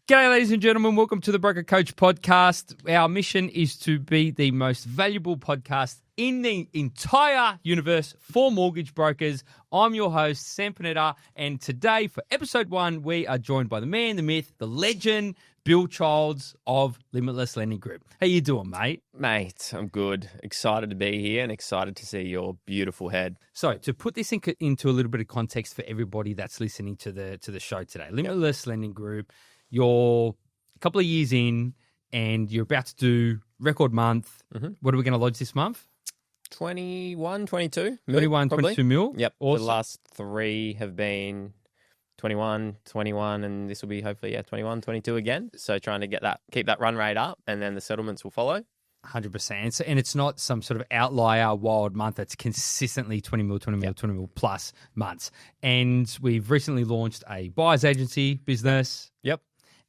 G'day, ladies and gentlemen. Welcome to the Broker Coach podcast. Our mission is to be the most valuable podcast in the entire universe for mortgage brokers. I'm your host, Sam Panetta, and today for episode 1, we are joined by the man, the myth, the legend, Bill Childs of Limitless Lending Group. How you doing, mate? Mate, I'm good. Excited to be here and excited to see your beautiful head. So to put this into a little bit of context for everybody that's listening to the show today, Limitless Lending Group, you're a couple of years in and you're about to do record month. Mm-hmm. What are we going to lodge this month? 21, 22 mil, 21, probably. 22 mil? Yep. Awesome. The last 3 have been 21, and this will be hopefully 21, 22 again. So trying to keep that run rate up, and then the settlements will follow. 100%. And it's not some sort of outlier wild month. It's consistently 20 mil plus months. And we've recently launched a buyer's agency business. Yep.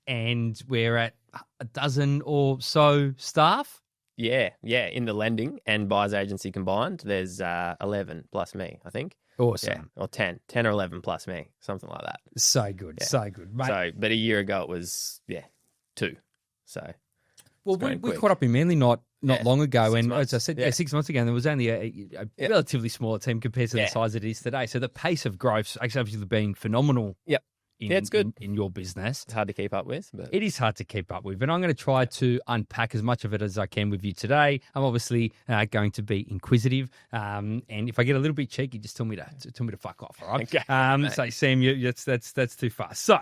And we're at a dozen or so staff. Yeah. In the lending and buyer's agency combined, there's 11 plus me, I think. Awesome. Yeah, or 10 or 11 plus me, something like that. So good, mate. But a year ago it was, 2. So... Well, we caught up in Manly not long ago, and as I said, 6 months ago, and there was only a relatively smaller team compared to the size it is today. So the pace of growth actually has been phenomenal. Yep. It's good in your business. It's hard to keep up with. But... It is hard to keep up with, and I'm going to try to unpack as much of it as I can with you today. I'm obviously going to be inquisitive, and if I get a little bit cheeky, just tell me to fuck off. All right. Okay, so Sam, that's too fast. So.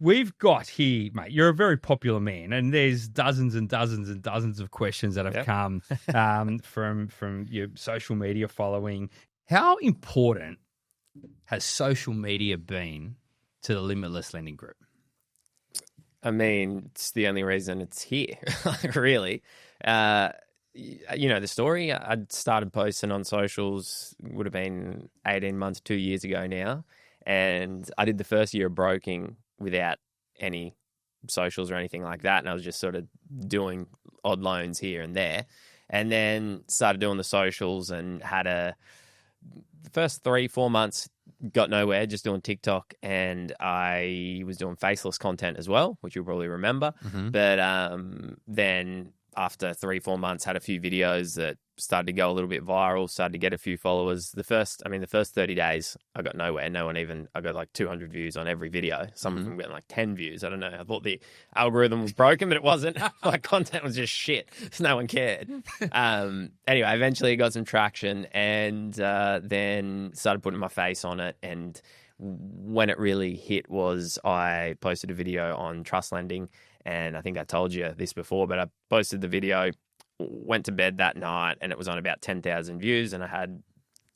We've got here, mate, you're a very popular man, and there's dozens and dozens and dozens of questions that have come from your social media following. How important has social media been to the Limitless Lending Group? I mean, it's the only reason it's here, really. The story, I started posting on socials, would have been 18 months, 2 years ago now, and I did the first year of broking without any socials or anything like that. And I was just sort of doing odd loans here and there. And then started doing the socials and the first 3-4 months got nowhere, just doing TikTok. And I was doing faceless content as well, which you'll probably remember. Mm-hmm. But then after 3-4 months, had a few videos that started to go a little bit viral, started to get a few followers. The first 30 days, I got nowhere. I got like 200 views on every video. Some of them getting like 10 views. I don't know. I thought the algorithm was broken, but it wasn't. My content was just shit. So no one cared. Anyway, eventually I got some traction and then started putting my face on it. And when it really hit was I posted a video on trust lending. And I think I told you this before, but I posted the video, went to bed that night, and it was on about 10,000 views. And I had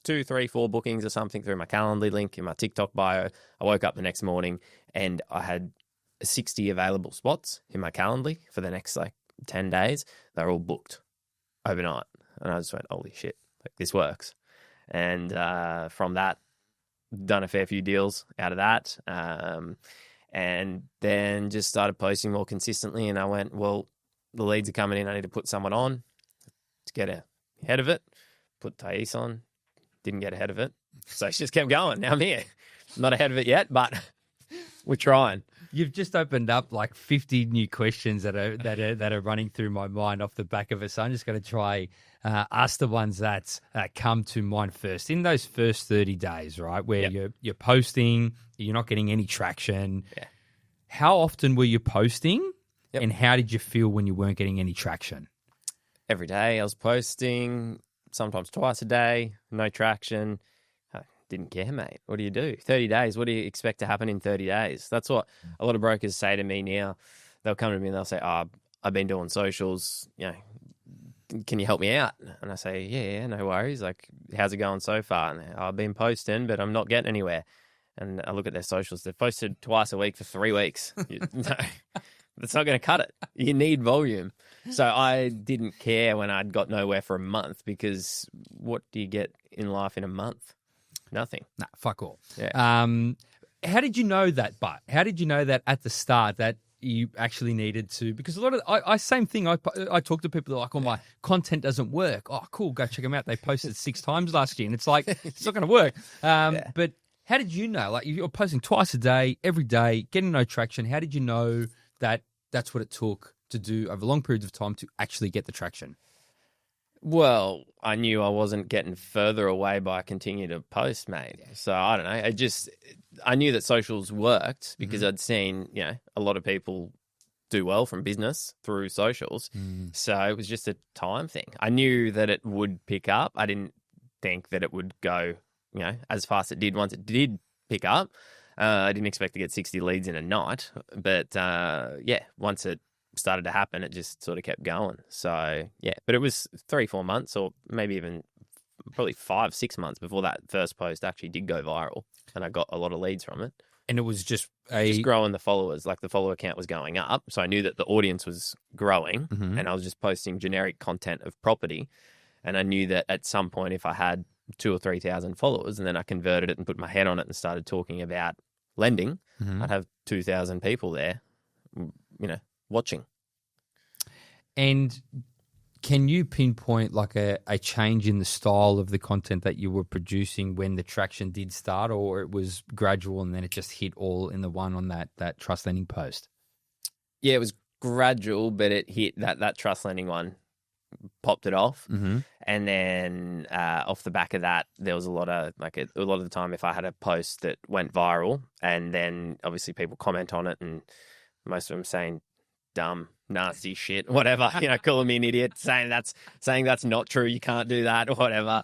2, 3, 4 bookings or something through my Calendly link in my TikTok bio. I woke up the next morning and I had 60 available spots in my Calendly for the next 10 days. They're all booked overnight. And I just went, holy shit, this works. And from that, done a fair few deals out of that. And then just started posting more consistently. And I went, well, the leads are coming in. I need to put someone on to get ahead of it. Put Thais on. Didn't get ahead of it. So it's just kept going. Now I'm here. Not ahead of it yet, but we're trying. You've just opened up like 50 new questions that are running through my mind off the back of it. So I'm just going to try ask the ones that come to mind first. In those first 30 days, right, where you're posting, you're not getting any traction. Yeah. How often were you posting, and how did you feel when you weren't getting any traction? Every day I was posting, sometimes twice a day, no traction. Didn't care, mate. What do you do? 30 days. What do you expect to happen in 30 days? That's what a lot of brokers say to me now. They'll come to me and they'll say, I've been doing socials, can you help me out? And I say, yeah, no worries. Like, how's it going so far? And I've been posting, but I'm not getting anywhere. And I look at their socials. They've posted twice a week for 3 weeks. No, that's not going to cut it. You need volume. So I didn't care when I'd got nowhere for a month, because what do you get in life in a month? Nothing. Nah, fuck all. Yeah. How did you know that, but? How did you know that at the start that you actually needed to? Because a lot of same thing. I talk to people that are like, my content doesn't work. Oh, cool. Go check them out. They posted 6 times last year. And it's like, it's not going to work. But how did you know? Like, you're posting twice a day, every day, getting no traction. How did you know that's what it took to do over long periods of time to actually get the traction? Well, I knew I wasn't getting further away by continuing to post, mate. So I don't know. I knew that socials worked because I'd seen, a lot of people do well from business through socials. So it was just a time thing. I knew that it would pick up. I didn't think that it would go, as fast as it did once it did pick up. I didn't expect to get 60 leads in a night. But, once it started to happen, it just sort of kept going. So, but it was 3-4 months or maybe even probably 5-6 months before that first post actually did go viral. And I got a lot of leads from it. And it was just growing the followers, like the follower count was going up. So I knew that the audience was growing and I was just posting generic content of property. And I knew that at some point, if I had 2,000 or 3,000 followers and then I converted it and put my head on it and started talking about lending, I'd have 2,000 people there, watching. And can you pinpoint like a change in the style of the content that you were producing when the traction did start, or it was gradual and then it just hit all in the one on that trust lending post? Yeah, it was gradual, but it hit that trust lending one, popped it off. And then off the back of that, there was a lot of the time if I had a post that went viral and then obviously people comment on it and most of them saying dumb, nasty shit, whatever, calling me an idiot, saying that's not true, you can't do that or whatever.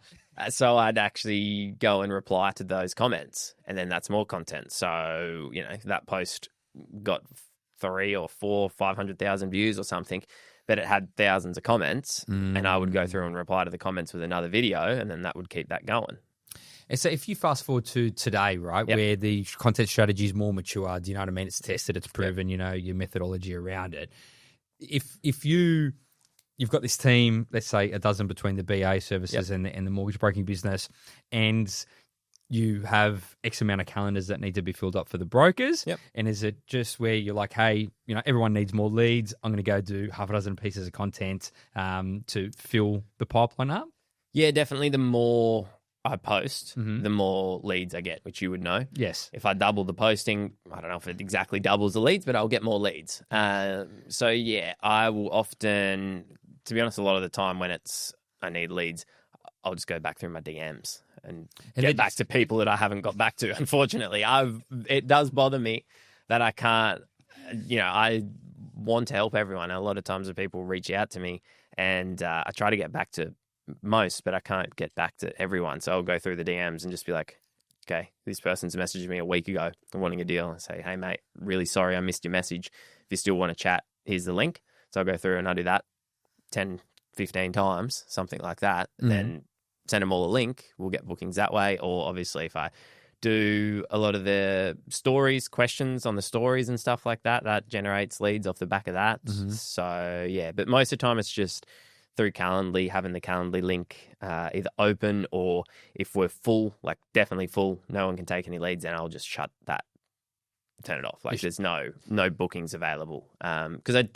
So I'd actually go and reply to those comments and then that's more content. So, that post got 3 or 4, 500,000 views or something, but it had thousands of comments and I would go through and reply to the comments with another video and then that would keep that going. And so if you fast forward to today, right, where the content strategy is more mature, do you know what I mean? It's tested, it's proven, your methodology around it. If you've got this team, let's say a dozen between the BA services and the mortgage broking business, and you have X amount of calendars that need to be filled up for the brokers. And is it just where you're like, hey, everyone needs more leads. I'm going to go do half a dozen pieces of content to fill the pipeline up? Yeah, definitely. The more I post, the more leads I get, which you would know. Yes. If I double the posting, I don't know if it exactly doubles the leads, but I'll get more leads. So yeah, I will often, to be honest, a lot of the time when I need leads, I'll just go back through my DMs and get back to people that I haven't got back to. Unfortunately, it does bother me that I can't, I want to help everyone. A lot of times the people reach out to me and I try to get back to most, but I can't get back to everyone. So I'll go through the DMs and just be like, okay, this person's messaged me a week ago wanting a deal. And say, hey, mate, really sorry I missed your message. If you still want to chat, here's the link. So I'll go through and I do that 10, 15 times, something like that. And then send them all a link. We'll get bookings that way. Or obviously if I do a lot of the stories, questions on the stories and stuff like that, that generates leads off the back of that. So yeah, but most of the time it's just through Calendly, having the Calendly link either open, or if we're full, like definitely full, no one can take any leads, then I'll just shut that, turn it off. Like there's no bookings available. Because I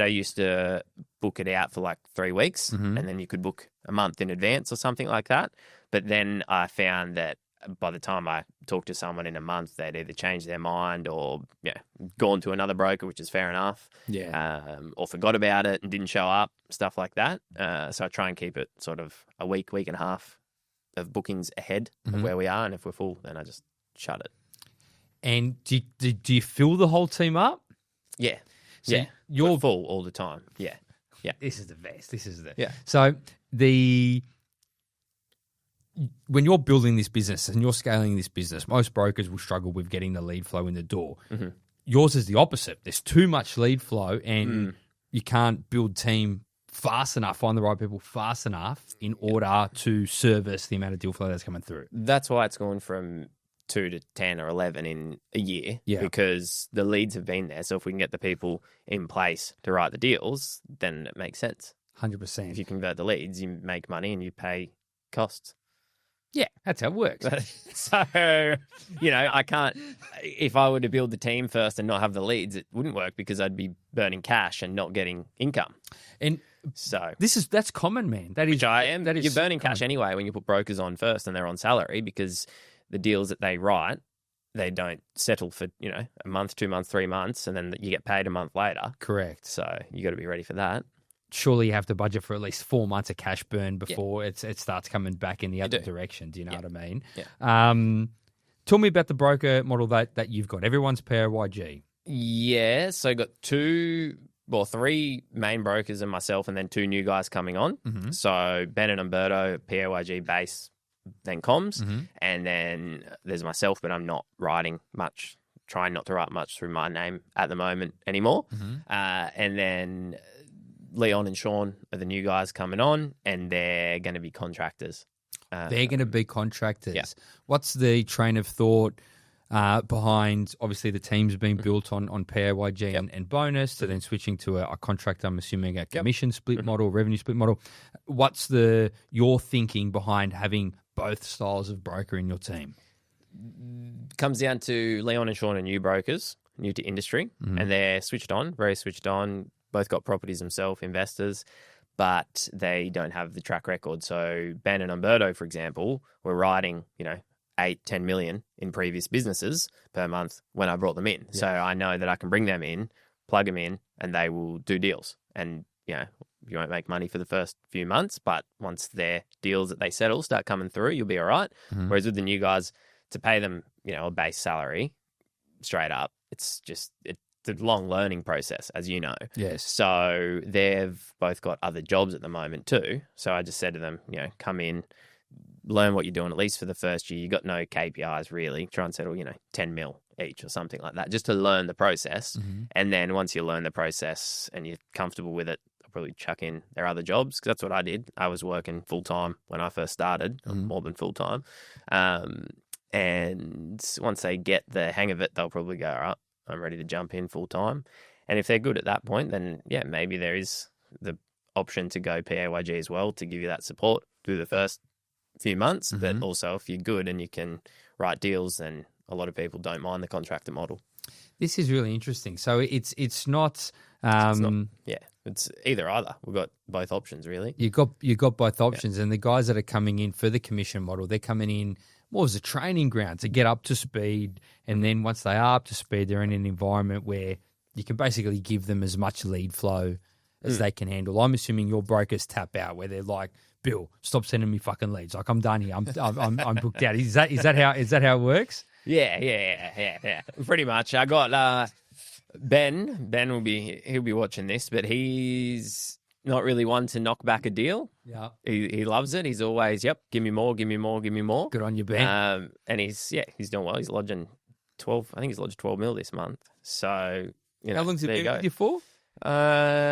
used to book it out for like 3 weeks and then you could book a month in advance or something like that. But then I found that by the time I talked to someone in a month, they'd either changed their mind or gone to another broker, which is fair enough, or forgot about it and didn't show up, stuff like that. So I try and keep it sort of a week and a half of bookings ahead of where we are, and if we're full, then I just shut it. And do you fill the whole team up? Yeah. So you're full all the time. Yeah. This is the best. So when you're building this business and you're scaling this business, most brokers will struggle with getting the lead flow in the door. Yours is the opposite. There's too much lead flow and you can't build team fast enough, find the right people fast enough in order to service the amount of deal flow that's coming through. That's why it's gone from 2 to 10 or 11 in a year, because the leads have been there. So if we can get the people in place to write the deals, then it makes sense. 100%. If you convert the leads, you make money and you pay costs. Yeah, that's how it works. So, I can't, if I were to build the team first and not have the leads, it wouldn't work because I'd be burning cash and not getting income. And so that's common, man. That is, which I am. You're burning common. cash anyway when you put brokers on first and they're on salary, because the deals that they write, they don't settle for, a month, 2 months, 3 months, and then you get paid a month later. Correct. So you got to be ready for that. Surely you have to budget for at least 4 months of cash burn before it starts coming back in the other direction. Do you know what I mean? Yeah. Tell me about the broker model that you've got. Everyone's PAYG. Yeah, so I got 3 main brokers and myself, and then 2 new guys coming on. Mm-hmm. So Ben and Umberto, PAYG base, then comms, Mm-hmm. and then there's myself, but I'm not writing much, trying not to write much through my name at the moment anymore. Mm-hmm. And then Leon and Sean are the new guys coming on, and they're going to be contractors. They're going to be contractors. Yeah. What's the train of thought behind, obviously, the team's been built on PAYG and bonus, to then switching to a contract, I'm assuming a commission split model, revenue split model. What's your thinking behind having both styles of broker in your team? Comes down to Leon and Sean are new brokers, new to industry, and they're switched on, very switched on, both got properties themselves, investors, but they don't have the track record. So Ben and Umberto, for example, were writing, 8-10 million in previous businesses per month when I brought them in. Yeah. So I know that I can bring them in, plug them in, and they will do deals. And, you won't make money for the first few months, but once their deals that they settle start coming through, you'll be all right. Mm-hmm. Whereas with the new guys, to pay them, a base salary straight up, it's a long learning process, as you know. Yes. So they've both got other jobs at the moment too. So I just said to them, come in, learn what you're doing, at least for the first year. You got no KPIs really. Try and settle, 10 mil each or something like that, just to learn the process. Mm-hmm. And then once you learn the process and you're comfortable with it, I'll probably chuck in their other jobs, because that's what I did. I was working full time when I first started, more than full time. And once they get the hang of it, they'll probably go, all right, I'm ready to jump in full time. And if they're good at that point, then maybe there is the option to go PAYG as well, to give you that support through the first few months. Mm-hmm. But also, if you're good and you can write deals, then a lot of people don't mind the contractor model. This is really interesting. So it's not. It's either. We've got both options really. You got both options, and the guys that are coming in for the commission model, they're coming in more as a training ground to get up to speed, and then once they are up to speed, they're in an environment where you can basically give them as much lead flow as they can handle. I'm assuming your brokers tap out, where they're like, Bill, stop sending me fucking leads. Like, I'm done here. I'm booked out. Is that how it works? Yeah. Pretty much. I got Ben. Ben he'll be watching this, but he's not really one to knock back a deal. Yeah. He loves it. He's always, give me more. Good on you, Ben. And he's doing well. He's lodging 12. I think he's lodged 12 mil this month. So, how long's it been with you for?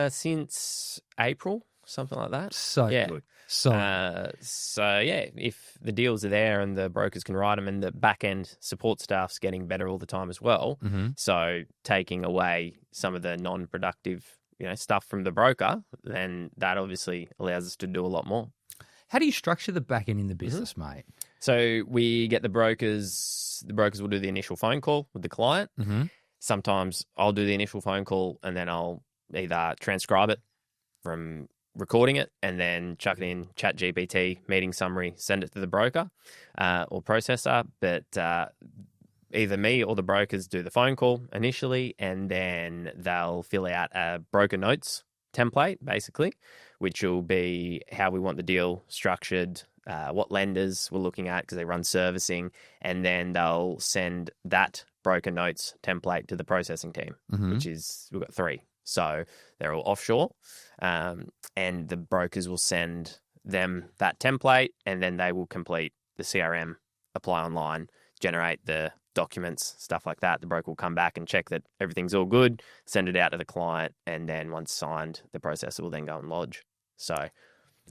Since April, something like that. So good. If the deals are there and the brokers can write them, and the back end support staff's getting better all the time as well. Mm-hmm. So taking away some of the non-productive, stuff from the broker, then that obviously allows us to do a lot more. How do you structure the back end in the business, mate? So we get the brokers will do the initial phone call with the client. Mm-hmm. Sometimes I'll do the initial phone call, and then I'll either transcribe it from recording it and then chuck it in ChatGPT, meeting summary, send it to the broker or processor. But either me or the brokers do the phone call initially, and then they'll fill out a broker notes template, basically, which will be how we want the deal structured, what lenders we're looking at, because they run servicing, and then they'll send that broker notes template to the processing team, which is, we've got 3. So they're all offshore, and the brokers will send them that template, and then they will complete the CRM, apply online, generate the documents, stuff like that. The broker will come back and check that everything's all good, send it out to the client, and then once signed, the processor will then go and lodge. So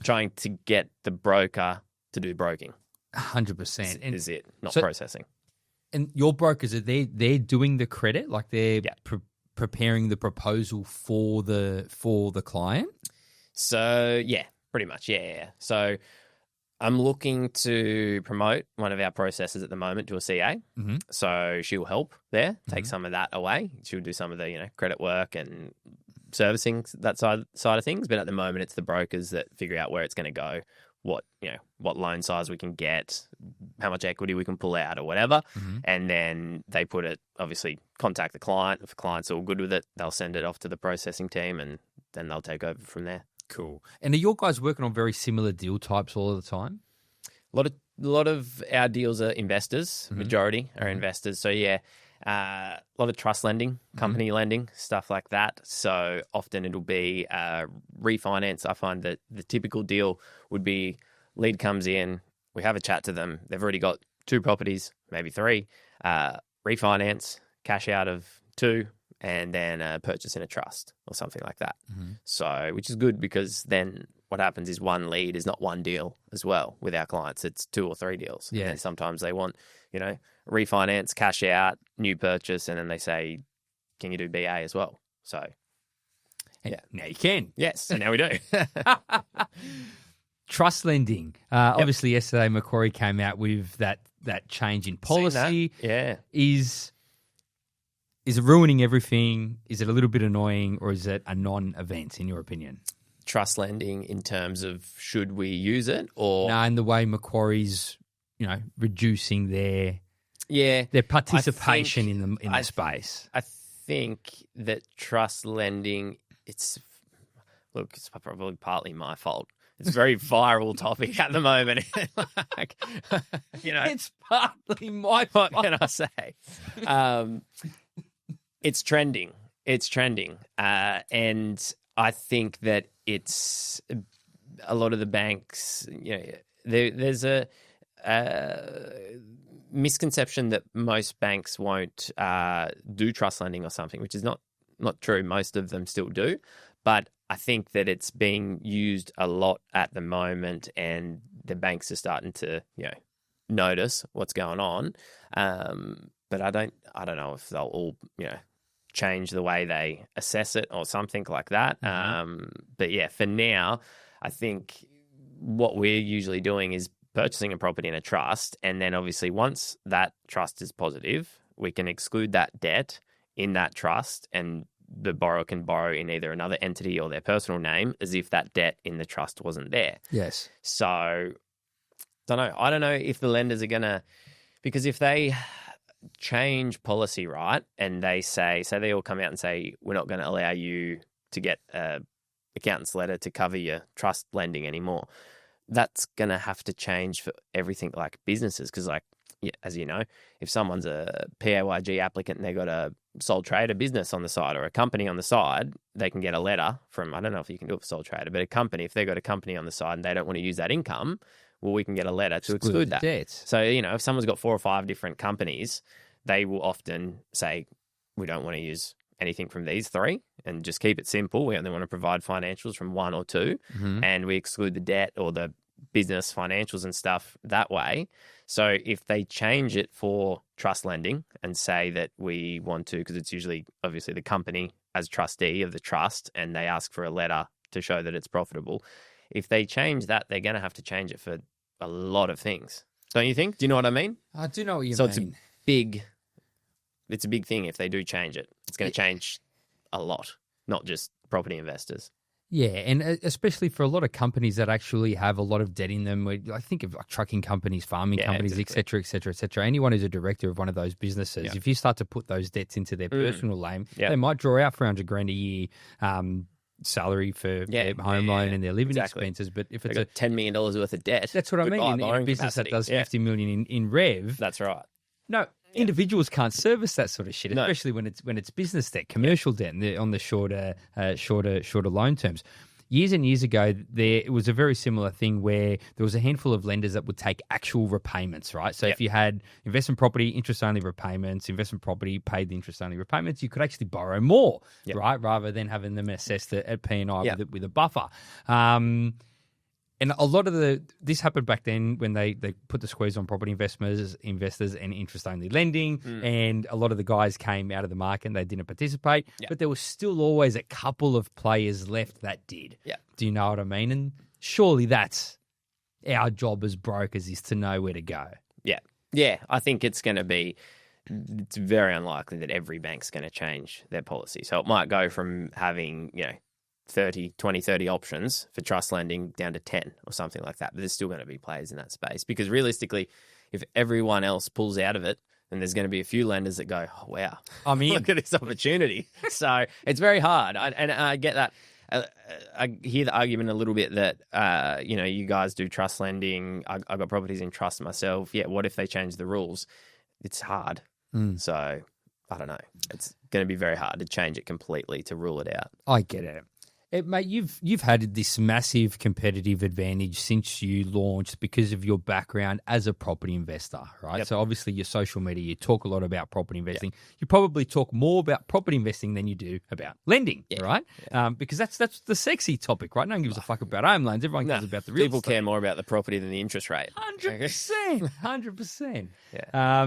trying to get the broker to do broking. 100%. Is it, not processing. And your brokers, they're doing the credit, like they're preparing the proposal for the client? So, pretty much, yeah. So I'm looking to promote one of our processors at the moment to a CA. Mm-hmm. So she'll help there, take some of that away. She'll do some of the, credit work and servicing, that side of things. But at the moment, it's the brokers that figure out where it's going to go, what loan size we can get, how much equity we can pull out or whatever. And then they put it, obviously contact the client. If the client's all good with it, they'll send it off to the processing team and then they'll take over from there. Cool. And are your guys working on very similar deal types all of the time? A lot of our deals are investors. Majority are investors. So yeah, a lot of trust lending, company lending, stuff like that. So often it'll be refinance. I find that the typical deal would be lead comes in, we have a chat to them. They've already got 2 properties, maybe 3. Refinance, cash out of 2, and then purchase in a trust or something like that. So, which is good because then what happens is one lead is not one deal as well with our clients. It's 2 or 3 deals. Yeah. And sometimes they want, refinance, cash out, new purchase, and then they say, can you do BA as well? So, yeah. Now you can. Yes, so now we do. Trust lending. Obviously, yesterday Macquarie came out with that change in policy. Yeah. Is it ruining everything? Is it a little bit annoying, or is it a non-event in your opinion? Trust lending in terms of should we use it or no, in the way Macquarie's reducing their participation in the space. I think that trust lending it's probably partly my fault. It's a very viral topic at the moment. It's partly my fault. What can I say? It's trending. And I think that it's a lot of the banks, there's a misconception that most banks won't do trust lending or something, which is not true. Most of them still do. But I think that it's being used a lot at the moment and the banks are starting to, notice what's going on. But I don't know if they'll all, change the way they assess it or something like that. But yeah, for now, I think what we're usually doing is purchasing a property in a trust. And then obviously once that trust is positive, we can exclude that debt in that trust and the borrower can borrow in either another entity or their personal name as if that debt in the trust wasn't there. Yes. So, I don't know if the lenders are going to, because if they change policy, right, and they say they all come out and say, we're not going to allow you to get an accountant's letter to cover your trust lending anymore, that's going to have to change for everything like businesses because as you know, if someone's a PAYG applicant and they've got a sole trader business on the side or a company on the side, they can get a letter from, I don't know if you can do it for sole trader, but a company, if they've got a company on the side and they don't want to use that income, well, we can get a letter to exclude that. Debt. So, if someone's got 4 or 5 different companies, they will often say, we don't want to use anything from these 3 and just keep it simple. We only want to provide financials from 1 or 2 and we exclude the debt or the business financials and stuff that way. So if they change it for trust lending and say that we want to, because it's usually obviously the company as trustee of the trust and they ask for a letter to show that it's profitable. If they change that, they're going to have to change it for a lot of things. Don't you think? Do you know what I mean? I do know what you mean. So it's a big thing if they do change it. It's going to change a lot, not just property investors. Yeah, and especially for a lot of companies that actually have a lot of debt in them. I think of like trucking companies, farming companies, et cetera, et cetera, et cetera. Anyone who's a director of one of those businesses, if you start to put those debts into their personal name, they might draw out $400,000 a year salary for their home loan and their living expenses. But if it's $10 million worth of debt, that's what I mean. In a business that does $50 million in rev, that's right. No, individuals can't service that sort of shit, especially when it's business debt, commercial debt, and on the shorter loan terms. Years and years ago, it was a very similar thing where there was a handful of lenders that would take actual repayments, right? So if you had investment property, interest-only repayments, investment property paid the interest-only repayments, you could actually borrow more, right? Rather than having them assessed at P&I with a buffer. And a lot of this happened back then when they put the squeeze on property investors and interest-only lending, and a lot of the guys came out of the market and they didn't participate, but there was still always a couple of players left that did. Yeah. Do you know what I mean? And surely that's our job as brokers is to know where to go. Yeah. Yeah, I think it's very unlikely that every bank's going to change their policy. So it might go from having, 30 options for trust lending down to 10 or something like that. But there's still going to be players in that space because realistically, if everyone else pulls out of it, then there's going to be a few lenders that go, oh, wow, I mean, look at this opportunity. So it's very hard. I get that. I hear the argument a little bit that, you guys do trust lending. I got properties in trust myself. Yeah, what if they change the rules? It's hard. So I don't know. It's going to be very hard to change it completely, to rule it out. I get it. Mate, you've had this massive competitive advantage since you launched because of your background as a property investor, right? Yep. So obviously your social media, you talk a lot about property investing. Yep. You probably talk more about property investing than you do about lending, right? Yeah. Because that's the sexy topic, right? No one gives a fuck about home loans. Everyone cares about the real People estate. care more about the property than the interest rate. 100%. 100%. Yeah.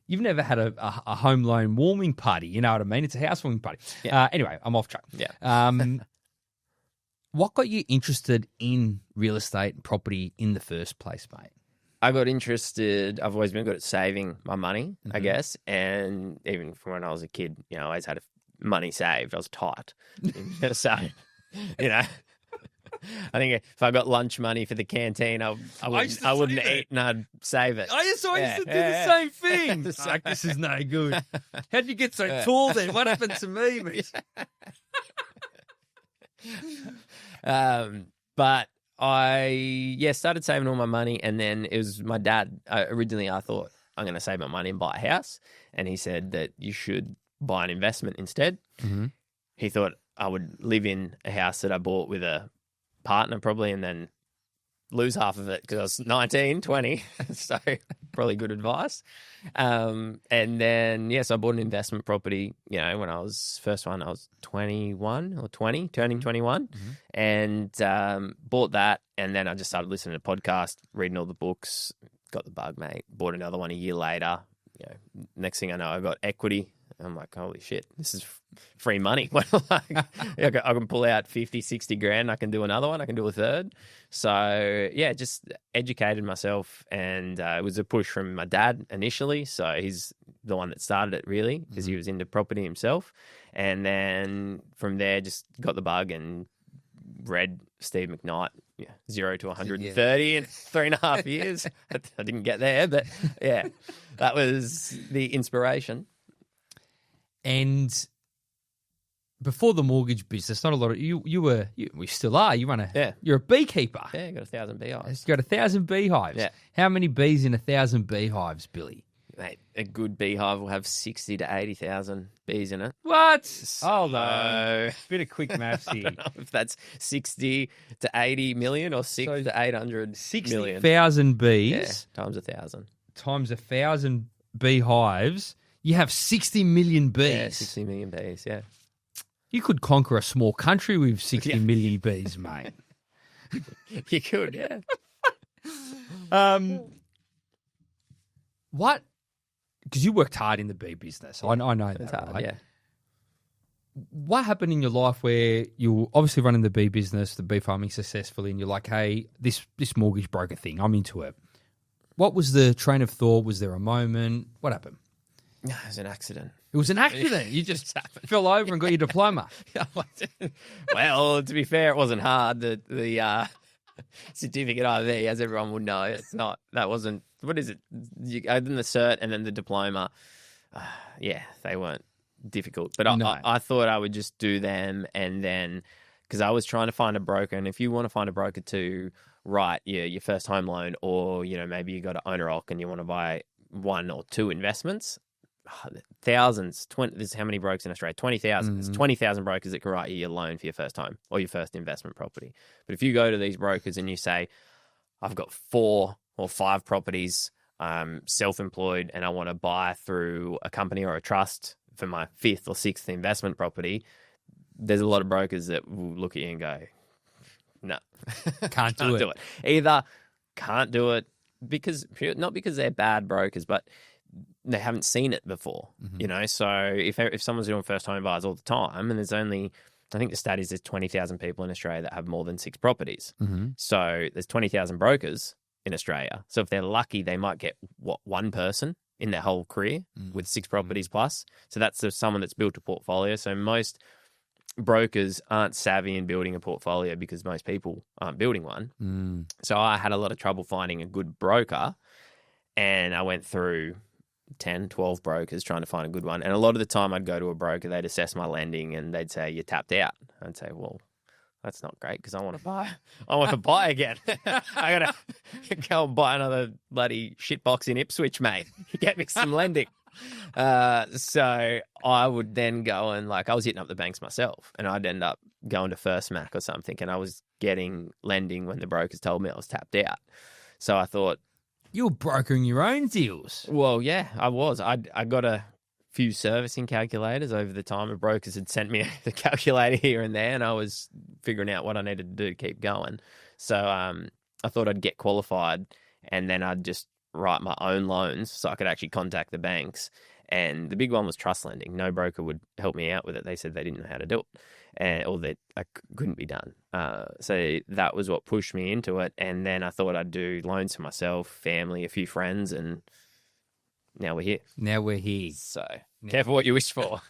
You've never had a home loan warming party, you know what I mean? It's a housewarming party. Yeah. Anyway, I'm off track. Yeah. What got you interested in real estate and property in the first place, mate? I got interested. I've always been good at saving my money, I guess. And even from when I was a kid, I always had money saved. I was tight. So, I think if I got lunch money for the canteen, I wouldn't eat and I'd save it. I used to do the same thing. It's like, this is no good. How'd you get so tall then? What happened to me, mate? But I started saving all my money, and then it was my dad. Originally, I thought I'm going to save my money and buy a house, and he said that you should buy an investment instead. Mm-hmm. He thought I would live in a house that I bought with a partner probably, and then lose half of it because I was 19, 20. So probably good advice. And then, so I bought an investment property, when I was 21 or 20, turning 21, and bought that. And then I just started listening to podcasts, reading all the books, got the bug, mate. Bought another one a year later. Next thing I know, I got equity. I'm like, holy shit, this is free money. I can pull out 50, 60 grand. I can do another one. I can do a third. So, just educated myself. And it was a push from my dad initially. So he's the one that started it, really, because he was into property himself. And then from there, just got the bug and read Steve McKnight, 0 to 130 in 3.5 years. I didn't get there, but that was the inspiration. And before the mortgage business, not a lot of we still are. You're a beekeeper. Yeah, got 1,000 beehives. You got 1,000 beehives. Yeah. How many bees in 1,000 beehives, Billy? Mate, a good beehive will have 60 to 80,000 bees in it. What? So, hold on. Bit of quick maths here. I don't know if that's 60 to 80 million or 6 to 800 million. 60,000 bees. Yeah, times 1,000. Times 1,000 beehives. You have 60 million bees. Yeah, 60 million bees, yeah. You could conquer a small country with 60 million bees, mate. You could, yeah. What? Because you worked hard in the bee business. I know that, It's hard, right? yeah. What happened in your life where you're obviously running the bee business, the bee farming successfully, and you're like, hey, this mortgage broker thing, I'm into it. What was the train of thought? Was there a moment? What happened? It was an accident. It was an accident. You just fell over and got your diploma. Well, to be fair, it wasn't hard. The certificate IV, as everyone would know, it's not. That wasn't. What is it? Other than the cert and then the diploma, they weren't difficult. But I thought I would just do them, and then because I was trying to find a broker, and if you want to find a broker to write your first home loan, or maybe you got an owner occ and you want to buy 1 or 2 investments. Thousands, this is how many brokers in Australia? 20,000. There's 20,000 brokers that can write you your loan for your first home or your first investment property. But if you go to these brokers and you say, I've got 4 or 5 properties, self-employed, and I want to buy through a company or a trust for my 5th or 6th investment property, there's a lot of brokers that will look at you and go, no, Can't do it. Either can't do it not because they're bad brokers, but they haven't seen it before, So if someone's doing first home buyers all the time, and there's only, I think the stat is there's 20,000 people in Australia that have more than 6 properties. So there's 20,000 brokers in Australia. So if they're lucky, they might get one person in their whole career with 6 properties plus. So that's someone that's built a portfolio. So most brokers aren't savvy in building a portfolio because most people aren't building one. So I had a lot of trouble finding a good broker, and I went through 10, 12 brokers trying to find a good one. And a lot of the time I'd go to a broker, they'd assess my lending and they'd say, you're tapped out. I'd say, well, that's not great because I want to buy. I want to buy again. I got to go and buy another bloody shitbox in Ipswich, mate. Get me some lending. So I would then go and I was hitting up the banks myself, and I'd end up going to First Mac or something, and I was getting lending when the brokers told me I was tapped out. So I thought, you're brokering your own deals. well, yeah, I was. I got a few servicing calculators over the time. The brokers had sent me the calculator here and there, and I was figuring out what I needed to do to keep going. So I thought I'd get qualified, and then I'd just write my own loans so I could actually contact the banks. And the big one was trust lending. No broker would help me out with it. They said they didn't know how to do it, or that I couldn't be done. So that was what pushed me into it. And then I thought I'd do loans for myself, family, a few friends, and now we're here. Now we're here. So careful what you wish for.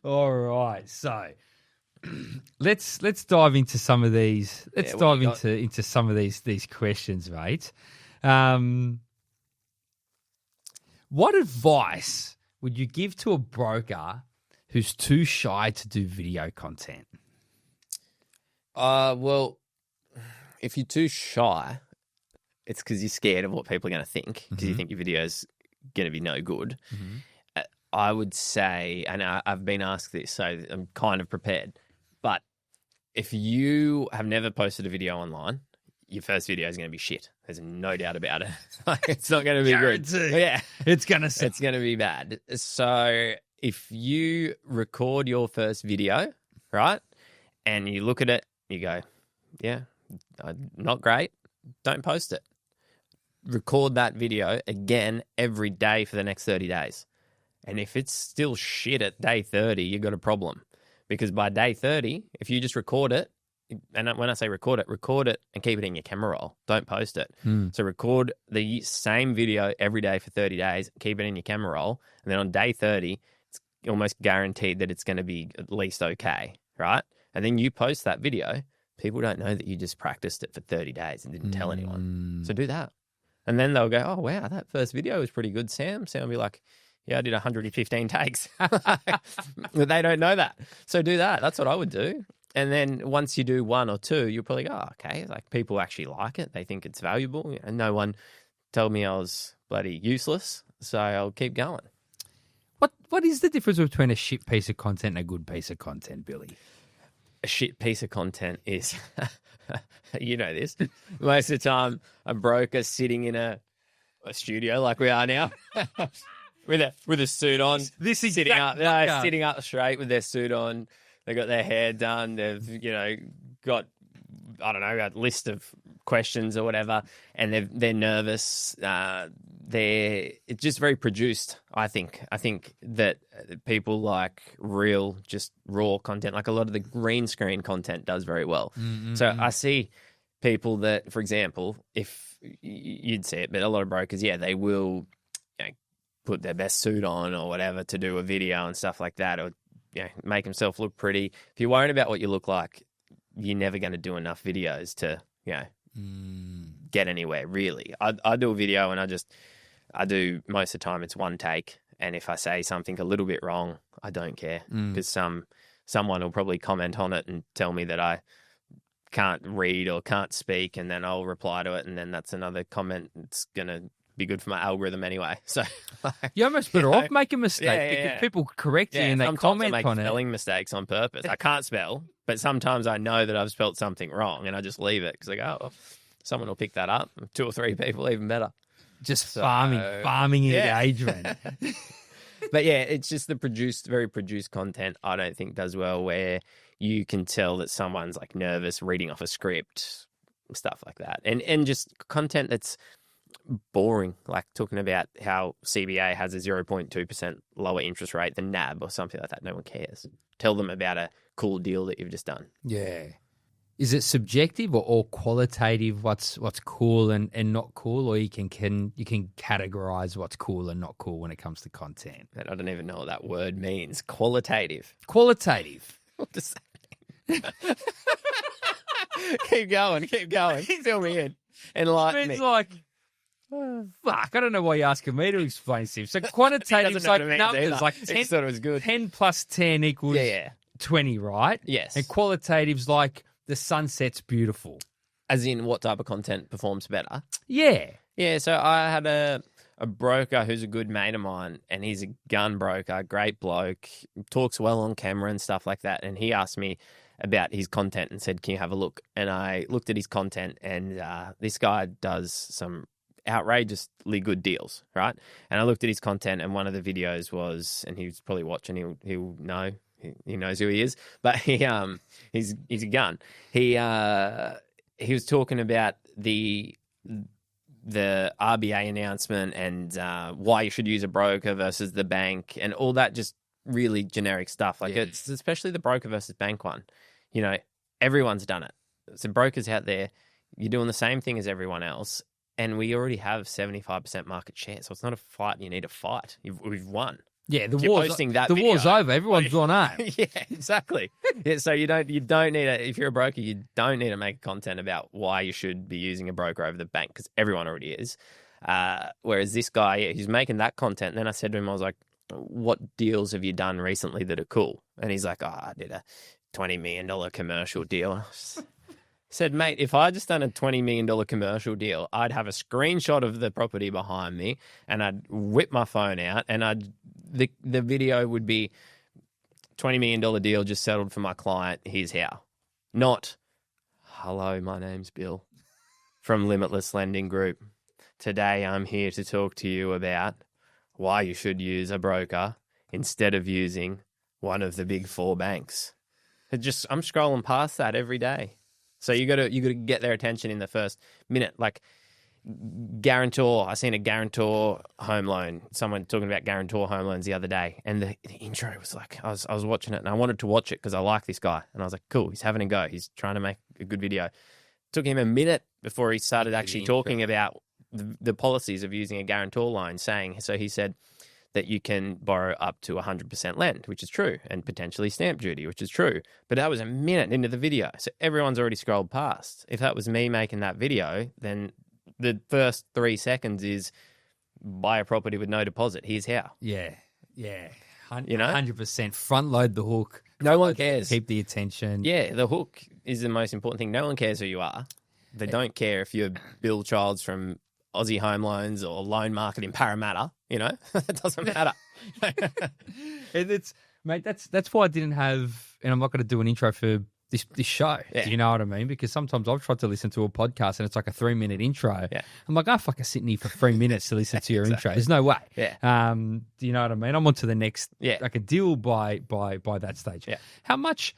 All right. So let's dive into some of these. Let's dive into some of these questions, mate. What advice would you give to a broker who's too shy to do video content? Well, if you're too shy, it's because you're scared of what people are going to think, because you think your video's going to be no good. I would say, and I've been asked this, so I'm kind of prepared, but if you have never posted a video online, your first video is going to be shit. There's no doubt about it. It's not going to be good. Yeah, it's going to be bad. So if you record your first video, right, and you look at it, you go, yeah, not great, don't post it. Record that video again every day for the next 30 days. And if it's still shit at day 30, you've got a problem. Because by day 30, if you just record it, and when I say record it and keep it in your camera roll. Don't post it. So record the same video every day for 30 days, keep it in your camera roll, and then on day 30, it's almost guaranteed that it's going to be at least okay, right? And then you post that video. People don't know that you just practiced it for 30 days and didn't tell anyone. So do that. And then they'll go, oh, wow, that first video was pretty good, Sam. Sam will be like, yeah, I did 115 takes. But they don't know that. So do that. That's what I would do. And then once you do one or two, you'll probably go, oh, okay, people actually like it. They think it's valuable. And no one told me I was bloody useless, so I'll keep going. What is the difference between a shit piece of content and a good piece of content, Billy? A shit piece of content is, you know this, most of the time a broker sitting in a studio like we are now with a suit on, sitting up straight with their suit on. They got their hair done. They've, got, a list of questions or whatever, and they're nervous. It's just very produced, I think. I think that people like real, just raw content, like a lot of the green screen content does very well. So I see people that, for example, if you'd see it, but a lot of brokers, they will put their best suit on or whatever to do a video and stuff like that, or make himself look pretty. If you're worried about what you look like, you're never going to do enough videos to, get anywhere, really. I do a video and I do, most of the time it's one take. And if I say something a little bit wrong, I don't care, because someone will probably comment on it and tell me that I can't read or can't speak, and then I'll reply to it, and then that's another comment. It's going to be good for my algorithm anyway. So you're almost better off make a mistake because people correct you and they comment on it. Spelling mistakes on purpose. I can't spell, but sometimes I know that I've spelt something wrong and I just leave it because I go, oh, someone will pick that up. 2 or 3 people, even better. Just farming engagement. But it's just the very produced content I don't think does well, where you can tell that someone's like nervous reading off a script, stuff like that. And just content that's boring, like talking about how CBA has a 0.2% lower interest rate than NAB or something like that. No one cares. Tell them about a cool deal that you've just done. Yeah. Is it subjective or qualitative? What's cool and not cool, or you can categorize what's cool and not cool when it comes to content? And I don't even know what that word means. Qualitative. Qualitative. What does that mean? Keep going. Fill me in. Enlighten me. It's like, fuck, I don't know why you're asking me to explain stuff. So quantitative is like numbers, like 10, thought it was good. 10 plus 10 equals 20, right? Yes. And qualitative's like the sunset's beautiful. As in what type of content performs better? Yeah. Yeah, so I had a broker who's a good mate of mine, and he's a gun broker, great bloke, talks well on camera and stuff like that. And he asked me about his content and said, can you have a look? And I looked at his content, and this guy does some outrageously good deals, right? And I looked at his content, and one of the videos was, and he's probably watching, he'll know, he knows who he is, but he's a gun. He was talking about the RBA announcement and why you should use a broker versus the bank and all that, just really generic stuff. Like it's especially the broker versus bank one. You know, everyone's done it. So brokers out there, you're doing the same thing as everyone else, and we already have 75% market share. So it's not a fight you need to fight. We've won. Yeah, the video. war's over. Everyone's gone home. Yeah, exactly. Yeah, so you don't need to, if you're a broker, you don't need to make content about why you should be using a broker over the bank, because everyone already is. Whereas this guy, he's making that content. And then I said to him, I was like, what deals have you done recently that are cool? And he's like, I did a $20 million commercial deal. I said, mate, if I just done a $20 million commercial deal, I'd have a screenshot of the property behind me, and I'd whip my phone out, and the video would be $20 million deal just settled for my client. Here's how. Not, hello, my name's Bill from Limitless Lending Group. Today I'm here to talk to you about why you should use a broker instead of using one of the big four banks. I'm scrolling past that every day. So you got to get their attention in the first minute. Like guarantor, I seen a guarantor home loan. Someone talking about guarantor home loans the other day, and the intro was like, I was watching it, and I wanted to watch it because I like this guy, and I was like, cool, he's having a go. He's trying to make a good video. It took him a minute before he started actually talking about the policies of using a guarantor loan. So he said that you can borrow up to 100% lend, which is true, and potentially stamp duty, which is true. But that was a minute into the video, so everyone's already scrolled past. If that was me making that video, then the first 3 seconds is buy a property with no deposit. Here's how. Yeah. 100%. Front load the hook. No one cares. Keep the attention. Yeah, the hook is the most important thing. No one cares who you are. They don't care if you're Bill Childs from Aussie Home Loans or Loan Market in Parramatta, you know? It doesn't matter. Mate, that's why I didn't have, and I'm not going to do an intro for this show. Yeah. Do you know what I mean? Because sometimes I've tried to listen to a podcast and it's like a 3-minute intro. Yeah. I'm like, fucking sit in here for 3 minutes to listen to your intro. There's no way. Yeah. Do you know what I mean? I'm on to the next, like a deal by that stage. Yeah. How much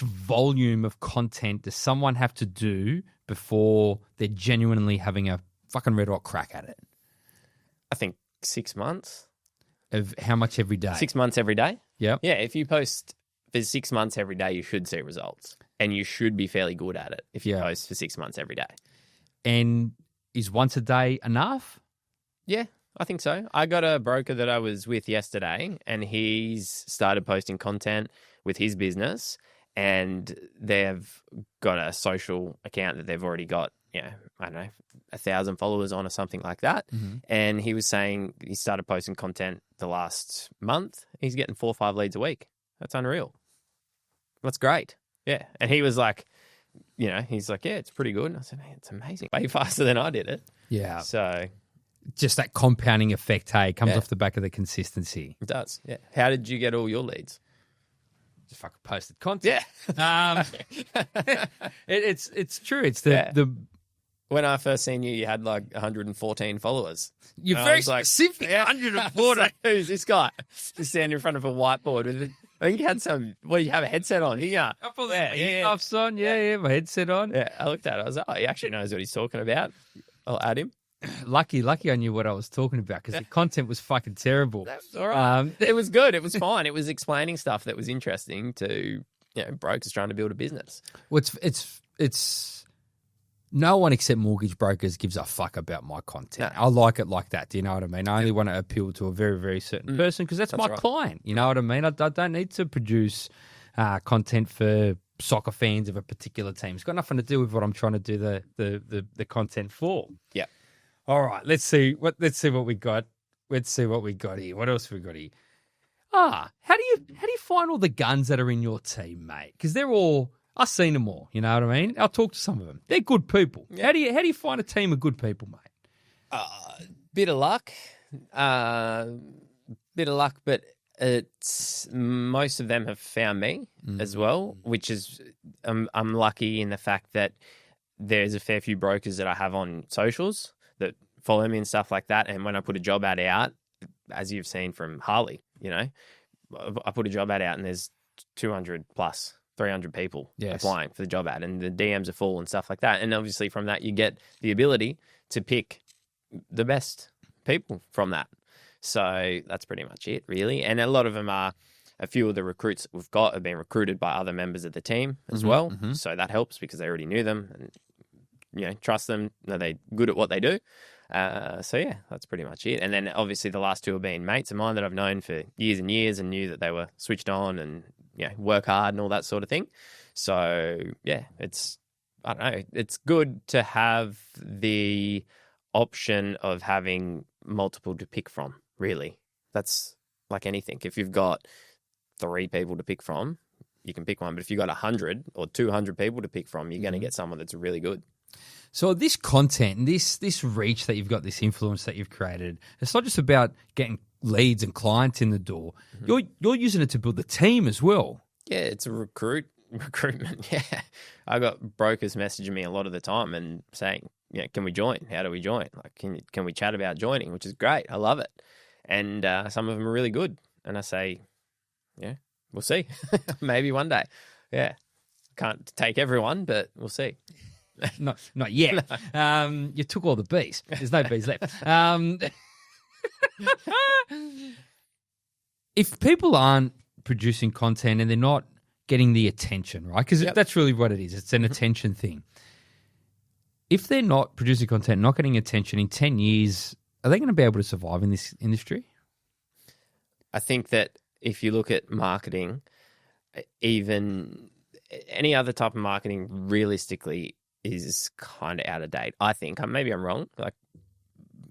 volume of content does someone have to do before they're genuinely having a fucking red hot crack at it? I think 6 months. Of how much every day? 6 months every day? Yeah. Yeah, if you post for 6 months every day, you should see results. And you should be fairly good at it if you post for 6 months every day. And is once a day enough? Yeah, I think so. I got a broker that I was with yesterday, and he's started posting content with his business, and they've got a social account that they've already got, I don't know, 1,000 followers on or something like that. Mm-hmm. And he was saying he started posting content the last month. He's getting 4 or 5 leads a week. That's unreal. That's great. Yeah. And he was like, he's like, yeah, it's pretty good. And I said, hey, it's amazing. Way faster than I did it. Yeah. So just that compounding effect, hey, comes off the back of the consistency. It does. Yeah. How did you get all your leads? Just fucking posted content. Yeah. It's true. It's the when I first seen you, you had like 114 followers. You're very specific. 114. Like, who's this guy? Just standing in front of a whiteboard with it. I think you had you have a headset on? Yeah. I put earmuffs on. Yeah, my headset on. Yeah, I looked at it. I was like, he actually knows what he's talking about. I'll add him. Lucky I knew what I was talking about because the content was fucking terrible. That's all right. It was good. It was fine. It was explaining stuff that was interesting to brokers trying to build a business. Well, it's no one except mortgage brokers gives a fuck about my content. No. I like it like that. Do you know what I mean? I only want to appeal to a very, very certain person because that's my right. client. You know what I mean? I don't need to produce content for soccer fans of a particular team. It's got nothing to do with what I'm trying to do the content for. Yeah. All right. Let's see what we got. Let's see what we got here. What else we got here? How do you find all the guns that are in your team, mate? Because they're all, I've seen them all. You know what I mean? I'll talk to some of them. They're good people. Yeah. How do you find a team of good people, mate? Bit of luck, but it's most of them have found me as well, which is I'm lucky in the fact that there's a fair few brokers that I have on socials that follow me and stuff like that. And when I put a job ad out, as you've seen from Harley, I put a job ad out and there's 200 plus 300 people applying for the job ad, and the DMs are full and stuff like that. And obviously from that, you get the ability to pick the best people from that. So that's pretty much it, really. And a lot of them are, a few of the recruits that we've got have been recruited by other members of the team as well. Mm-hmm. So that helps because they already knew them and, trust them. They're good at what they do. So yeah, that's pretty much it. And then obviously the last two have been mates of mine that I've known for years and years and knew that they were switched on and, work hard and all that sort of thing. So yeah, it's good to have the option of having multiple to pick from, really. That's like anything. If you've got 3 people to pick from, you can pick one. But if you've got 100 or 200 people to pick from, you're going to get someone that's really good. So this content, this reach that you've got, this influence that you've created, it's not just about getting leads and clients in the door. Mm-hmm. You're using it to build the team as well. Yeah, it's a recruitment. Yeah, I got brokers messaging me a lot of the time and saying, can we join? How do we join? Like, can we chat about joining? Which is great. I love it. And some of them are really good. And I say, yeah, we'll see. Maybe one day. Yeah, can't take everyone, but we'll see. Not yet. No. You took all the bees. There's no bees left. If people aren't producing content and they're not getting the attention, right? Because that's really what it is. It's an attention thing. If they're not producing content, not getting attention in 10 years, are they going to be able to survive in this industry? I think that if you look at marketing, even any other type of marketing, realistically, is kind of out of date. I think. Maybe I'm wrong. Like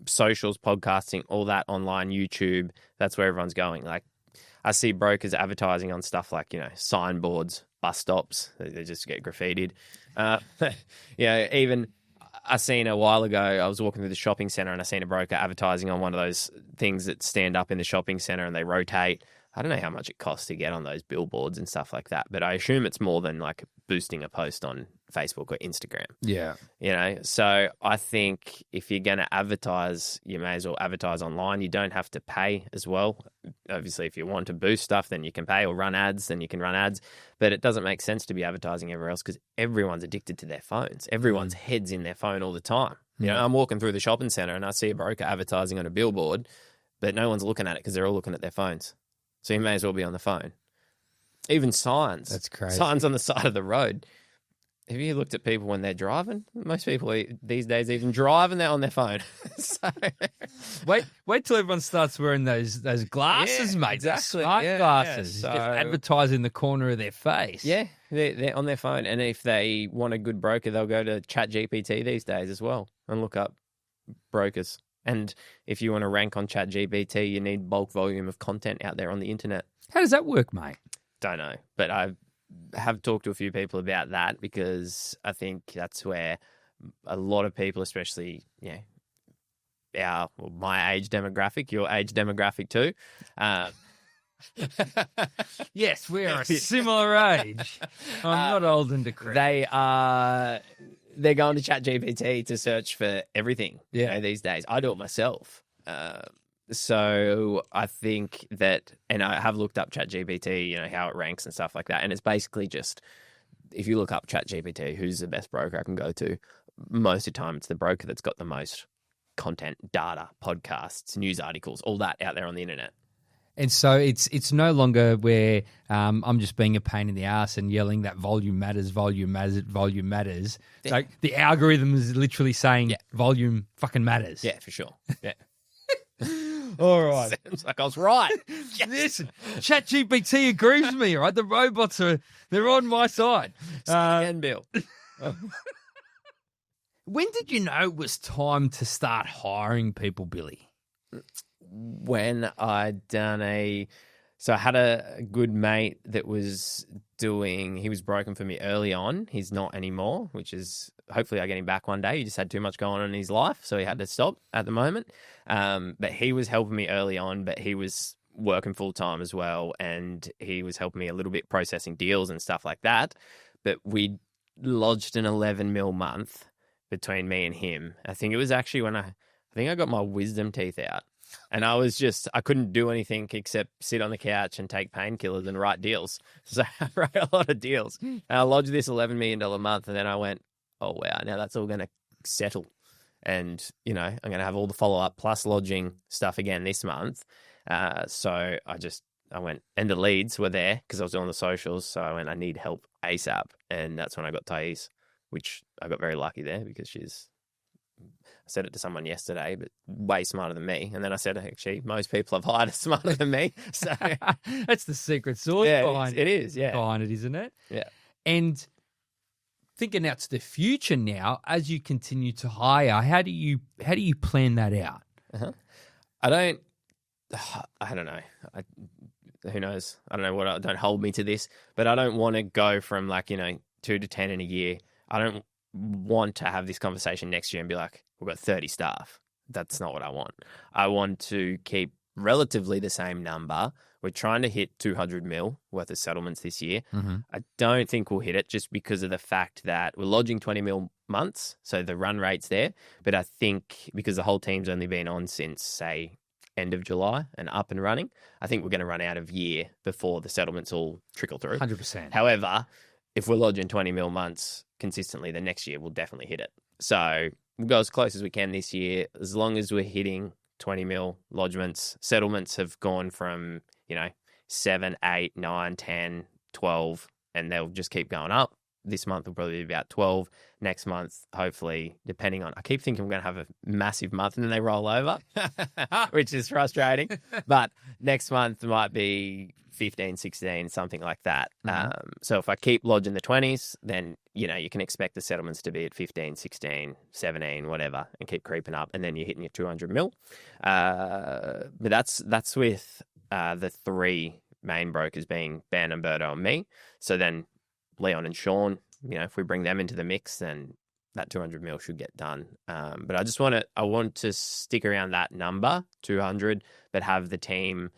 socials, podcasting, all that online, YouTube, that's where everyone's going. Like I see brokers advertising on stuff like, signboards, bus stops. They just get graffitied. Even I seen a while ago, I was walking through the shopping centre and I seen a broker advertising on one of those things that stand up in the shopping centre and they rotate. I don't know how much it costs to get on those billboards and stuff like that, but I assume it's more than like boosting a post on Facebook or Instagram. Yeah. So I think if you're going to advertise, you may as well advertise online. You don't have to pay as well. Obviously, if you want to boost stuff, then you can pay, or run ads, then you can run ads. But it doesn't make sense to be advertising everywhere else because everyone's addicted to their phones. Everyone's head's in their phone all the time. I'm walking through the shopping centre and I see a broker advertising on a billboard, but no one's looking at it because they're all looking at their phones. So you may as well be on the phone. Even signs. That's crazy. Signs on the side of the road. Have you looked at people when they're driving? Most people these days even drive and they're on their phone. So wait till everyone starts wearing those glasses, mate. Exactly. Smart glasses. So, just advertising the corner of their face. Yeah, they're on their phone. And if they want a good broker, they'll go to ChatGPT these days as well and look up brokers. And if you want to rank on ChatGPT, you need bulk volume of content out there on the internet. How does that work, mate? Don't know, but I have talked to a few people about that because I think that's where a lot of people, especially my age demographic, your age demographic too. Yes, we are a similar age. I'm not old and decrepit. They're going to ChatGPT to search for everything these days. I do it myself. So I think that, and I have looked up ChatGPT, how it ranks and stuff like that. And it's basically just, if you look up ChatGPT, who's the best broker I can go to, most of the time it's the broker that's got the most content, data, podcasts, news articles, all that out there on the internet. And so it's no longer where I'm just being a pain in the ass and yelling that volume matters, volume matters, volume matters. Yeah. Like the algorithm is literally saying volume fucking matters. Yeah, for sure. Yeah. All right. Sounds like I was right. Listen, ChatGPT agrees with me, right? The robots they're on my side. And Bill. When did you know it was time to start hiring people, Billy? When I'd done so I had a good mate that was he was broken for me early on. He's not anymore, which is hopefully I get him back one day. He just had too much going on in his life, so he had to stop at the moment. But he was helping me early on, but he was working full time as well. And he was helping me a little bit processing deals and stuff like that. But we lodged an 11 mil month between me and him. I think it was actually when I got my wisdom teeth out. And I couldn't do anything except sit on the couch and take painkillers and write deals. So I wrote a lot of deals. And I lodged this $11 million month. And then I went, oh, wow, now that's all going to settle. And, I'm going to have all the follow-up plus lodging stuff again this month. So I went, and the leads were there because I was doing the socials. So I went, I need help ASAP. And that's when I got Thais, which I got very lucky there because I said it to someone yesterday, but way smarter than me. And then I said, actually, most people I've hired are smarter than me. So that's the secret sauce behind it is, yeah. Behind it, isn't it? Yeah. And thinking out to the future now, as you continue to hire, how do you plan that out? Uh-huh. I don't know. Who knows? I don't know don't hold me to this, but I don't want to go from 2 to 10 in a year. I don't want to have this conversation next year and be like, we've got 30 staff. That's not what I want. I want to keep relatively the same number. We're trying to hit 200 mil worth of settlements this year. Mm-hmm. I don't think we'll hit it just because of the fact that we're lodging 20 mil months. So the run rate's there. But I think because the whole team's only been on since, say, end of July and up and running, I think we're going to run out of year before the settlements all trickle through. 100%. However, if we're lodging 20 mil months consistently, the next year we'll definitely hit it. So we'll go as close as we can this year, as long as we're hitting 20 mil lodgements. Settlements have gone from, 7, 8, 9, 10, 12, and they'll just keep going up. This month will probably be about 12. Next month, hopefully, depending on... I keep thinking we're going to have a massive month and then they roll over, which is frustrating. But next month might be 15, 16, something like that. Mm-hmm. So if I keep lodging the 20s, then, you can expect the settlements to be at 15, 16, 17, whatever, and keep creeping up. And then you're hitting your 200 mil. But that's with the three main brokers being Ben and Berto and me. So then Leon and Sean, if we bring them into the mix, then that 200 mil should get done. But I want to stick around that number, 200, but have the team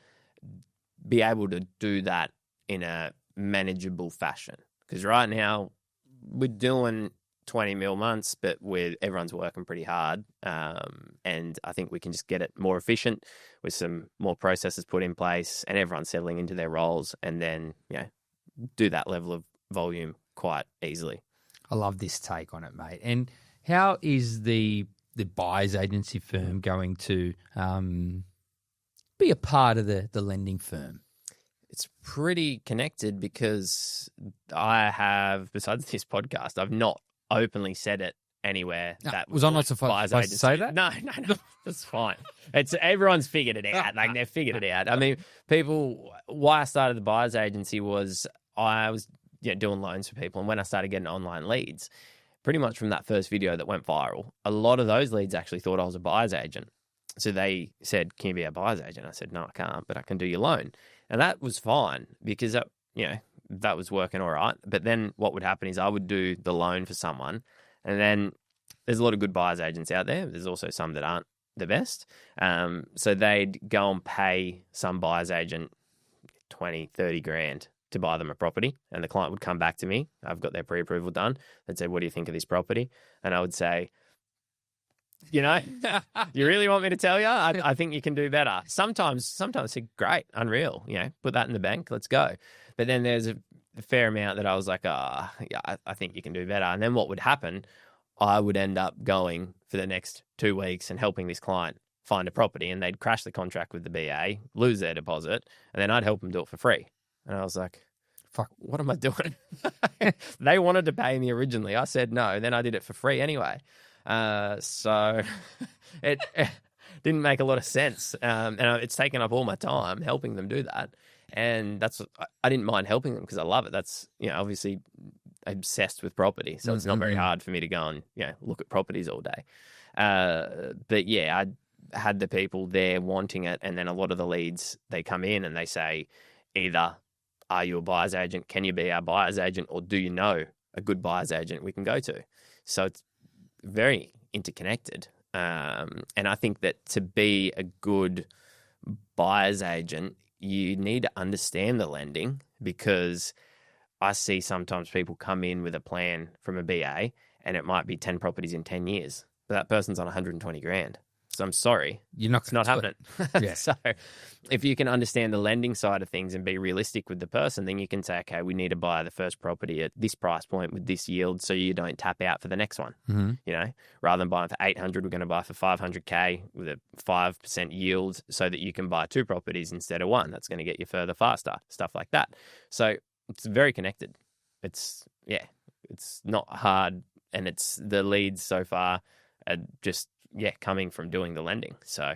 be able to do that in a manageable fashion. Because right now we're doing 20 mil months, but everyone's working pretty hard. And I think we can just get it more efficient with some more processes put in place and everyone settling into their roles, and then, do that level of volume quite easily. I love this take on it, mate. And how is the buyer's agency firm going to be a part of the lending firm? It's pretty connected because I have, besides this podcast, I've not openly said it anywhere. Was I not supposed to say that? No, that's fine. Everyone's figured it out. They've figured it out. I mean, why I started the buyer's agency was I was doing loans for people, and when I started getting online leads, pretty much from that first video that went viral, a lot of those leads actually thought I was a buyer's agent. So they said, "Can you be a buyer's agent?" I said, "No, I can't, but I can do your loan." And that was fine because that was working all right. But then what would happen is I would do the loan for someone, and then there's a lot of good buyer's agents out there. There's also some that aren't the best. So they'd go and pay some buyer's agent 20, 30 grand to buy them a property, and the client would come back to me. I've got their pre-approval done. They'd say, "What do you think of this property?" And I would say, "You really want me to tell you? I think you can do better." Sometimes it's great, unreal, put that in the bank, let's go. But then there's a fair amount that I was like, I think you can do better. And then what would happen, I would end up going for the next 2 weeks and helping this client find a property, and they'd crash the contract with the BA, lose their deposit, and then I'd help them do it for free. And I was like, fuck, what am I doing? They wanted to pay me originally. I said no. Then I did it for free anyway. So it didn't make a lot of sense. And it's taken up all my time helping them do that. And that's, I didn't mind helping them because I love it. That's, obviously obsessed with property. So it's not very hard for me to go and, look at properties all day. But yeah, I had the people there wanting it. And then a lot of the leads, they come in and they say, either are you a buyer's agent? Can you be our buyer's agent? Or do you know a good buyer's agent we can go to? So it's very interconnected. And I think that to be a good buyer's agent, you need to understand the lending, because I see sometimes people come in with a plan from a BA and it might be 10 properties in 10 years, but that person's on 120 grand. So I'm sorry, it's not happening. Yeah. So if you can understand the lending side of things and be realistic with the person, then you can say, okay, we need to buy the first property at this price point with this yield, so you don't tap out for the next one. Rather than buying for 800, we're going to buy for 500K with a 5% yield, so that you can buy 2 properties instead of 1. That's going to get you further faster, stuff like that. So it's very connected. It's not hard, and it's the leads so far are just coming from doing the lending. So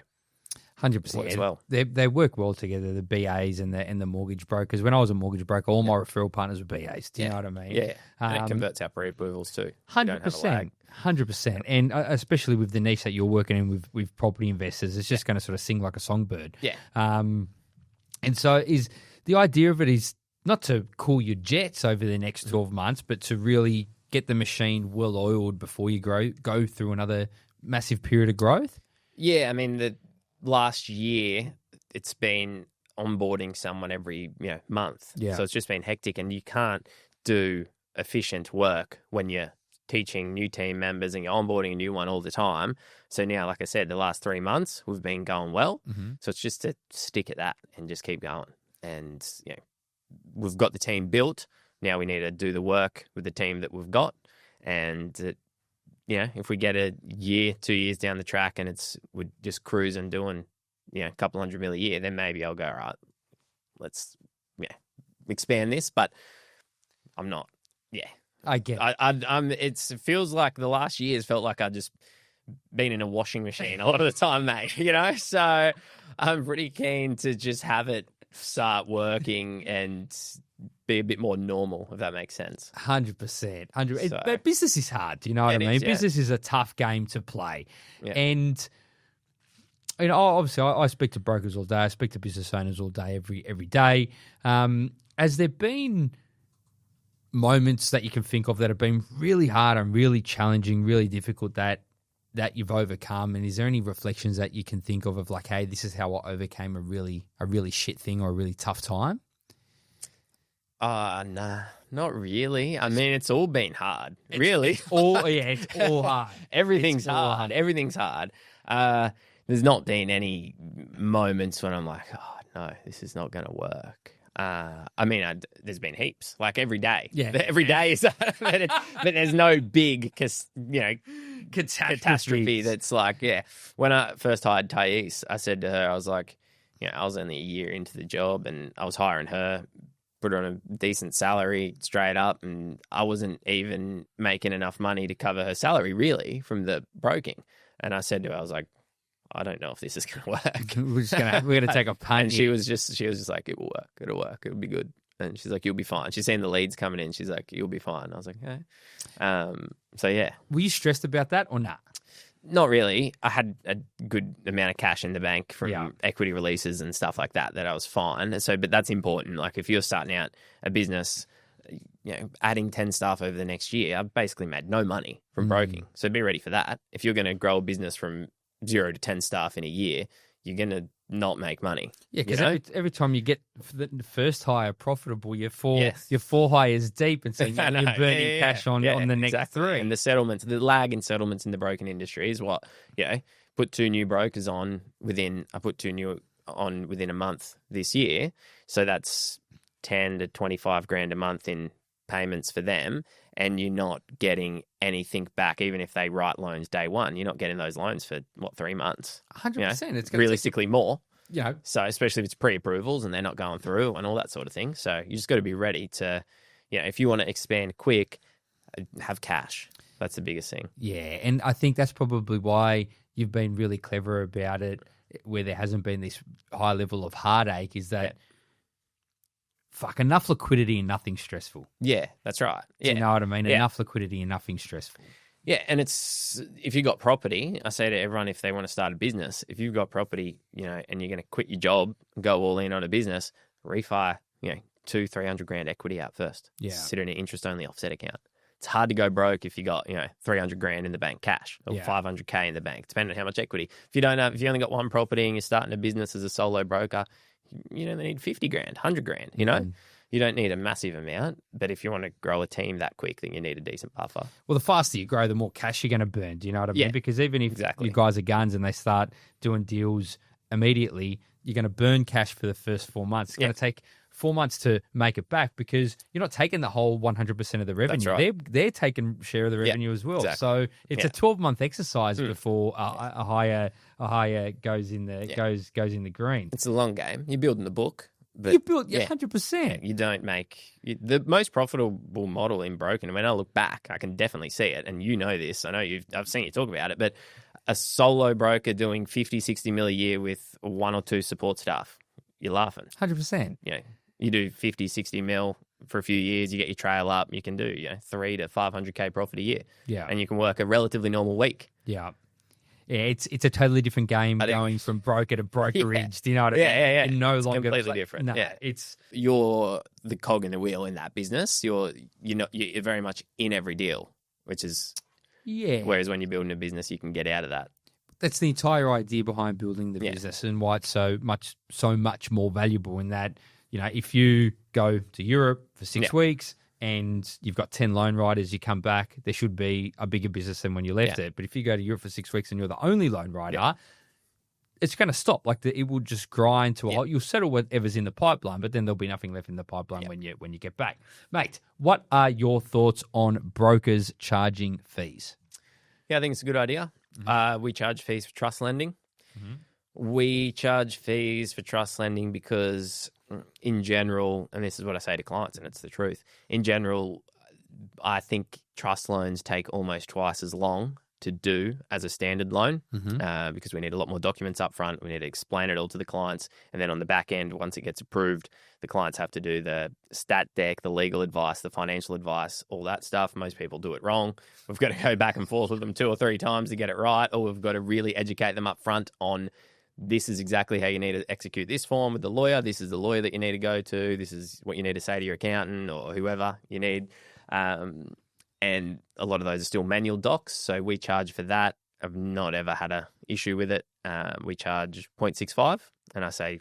100% as well. They work well together, the BAs and the mortgage brokers. When I was a mortgage broker, all my referral partners were BAs. Do you know what I mean? Yeah. And it converts our pre-approvals too. 100%. 100%. And especially with the niche that you're working in with property investors, it's just going to sort of sing like a songbird. Yeah. And so is the idea of it is not to cool your jets over the next 12 months, but to really get the machine well oiled before you go through another massive period of growth? Yeah, I mean, the last year it's been onboarding someone every month. Yeah. So it's just been hectic, and you can't do efficient work when you're teaching new team members and you're onboarding a new one all the time. So now, like I said, the last 3 months we've been going well. So it's just to stick at that and just keep going. And we've got the team built. Now we need to do the work with the team that we've got. And if we get a year, 2 years down the track and we're just cruising doing, a couple $100 million a year, then maybe I'll go, all right, let's, expand this. But I'm not. Yeah. I get it. It feels like the last year has felt like I've just been in a washing machine a lot of the time, mate, So I'm pretty keen to just have it start working and be a bit more normal, if that makes sense. 100%. But business is hard. Do you know what I mean? Business is a tough game to play. Yeah. And obviously I speak to brokers all day. I speak to business owners all day, every day. Has there been moments that you can think of that have been really hard and really challenging, really difficult that you've overcome? And is there any reflections that you can think of like, hey, this is how I overcame a really shit thing or a really tough time? Nah, not really. I mean, it's all been hard, really. It's all hard. Everything's hard. Everything's hard. There's not been any moments when I'm like, oh, no, this is not going to work. I mean, there's been heaps, like every day. Yeah. Every day is, but there's no big, catastrophe that's like, When I first hired Thais, I said to her, I was like, I was only a year into the job and I was hiring her, put her on a decent salary straight up, and I wasn't even making enough money to cover her salary really from the broking. And I said to her, I was like, I don't know if this is going to work. We're going to take a punt. And she was just like, it will work. It'll work. It'll be good. And she's like, you'll be fine. She's seen the leads coming in. She's like, you'll be fine. I was like, okay. So yeah. Were you stressed about that or not? Not really. I had a good amount of cash in the bank from equity releases and stuff like that I was fine. So, but that's important. Like if you're starting out a business, adding 10 staff over the next year, I've basically made no money from broking. So be ready for that. If you're going to grow a business from 0 to 10 staff in a year, you're going to not make money. Yeah, because every time you get the first hire profitable, you're 4 hires deep, and so you're burning cash on the next 3. And the lag in settlements in the broking industry is what, put 2 new brokers on within a month this year. So that's 10 to 25 grand a month in payments for them, and you're not getting anything back, even if they write loans day one. You're not getting those loans for, 3 months? 100%. It's realistically more. Yeah. So especially if it's pre-approvals and they're not going through and all that sort of thing. So you just got to be ready to, if you want to expand quick, have cash. That's the biggest thing. Yeah, and I think that's probably why you've been really clever about it, where there hasn't been this high level of heartache, is that enough liquidity and nothing stressful. Yeah, that's right. Yeah. Do you know what I mean? Yeah. Enough liquidity and nothing stressful. Yeah, and it's, if you've got property, I say to everyone, if they want to start a business, if you've got property, and you're going to quit your job, go all in on a business, refi, 200-300 grand equity out first. Yeah. Sit in an interest-only offset account. It's hard to go broke if you got, 300 grand in the bank cash or 500K in the bank, depending on how much equity. If you only got one property and you're starting a business as a solo broker, you only need 50 grand, 100 grand, You don't need a massive amount, but if you want to grow a team that quick, then you need a decent buffer. Well, the faster you grow, the more cash you're going to burn. Do you know what I mean? Because even if you guys are guns and they start doing deals immediately, you're going to burn cash for the first 4 months. It's going to take 4 months to make it back because you're not taking the whole 100% of the revenue. That's right. They're taking share of the revenue as well. Exactly. So it's a 12-month exercise before a higher goes in the green. It's a long game. You're building the book. But you built 100%. You don't make the most profitable model in broken. When I look back, I can definitely see it. And you know this. I know I've seen you talk about it. But a solo broker doing 50, 60 mil a year with 1 or 2 support staff, you're laughing. 100%. You do 50, 60 mil for a few years, you get your trail up, you can do 3 to 500K profit a year. Yeah. And you can work a relatively normal week. Yeah. Yeah, it's a totally different game going from broker to brokerage. Do you know what I mean? Yeah. And no it's longer completely different. No, it's you're the cog in the wheel in that business. You're very much in every deal, which is Whereas when you're building a business, you can get out of that. That's the entire idea behind building the business and why it's so much more valuable. In that, if you go to Europe for 6 weeks and you've got 10 loan writers, you come back, there should be a bigger business than when you left it. But if you go to Europe for 6 weeks and you're the only loan writer, it's going to stop. It will just grind to a halt. You'll settle whatever's in the pipeline, but then there'll be nothing left in the pipeline when you get back. Mate, what are your thoughts on brokers charging fees? Yeah, I think it's a good idea. Mm-hmm. We charge fees for trust lending. Mm-hmm. We charge fees for trust lending because in general, and this is what I say to clients, and it's the truth, in general, I think trust loans take almost twice as long to do as a standard loan because we need a lot more documents up front. We need to explain it all to the clients. And then on the back end, once it gets approved, the clients have to do the stat deck, the legal advice, the financial advice, all that stuff. Most people do it wrong. We've got to go back and forth with them 2 or 3 times to get it right, or we've got to really educate them up front on this is exactly how you need to execute this form with the lawyer. This is the lawyer that you need to go to. This is what you need to say to your accountant or whoever you need. And a lot of those are still manual docs, so we charge for that. I've not ever had an issue with it. We charge 0.65, and I say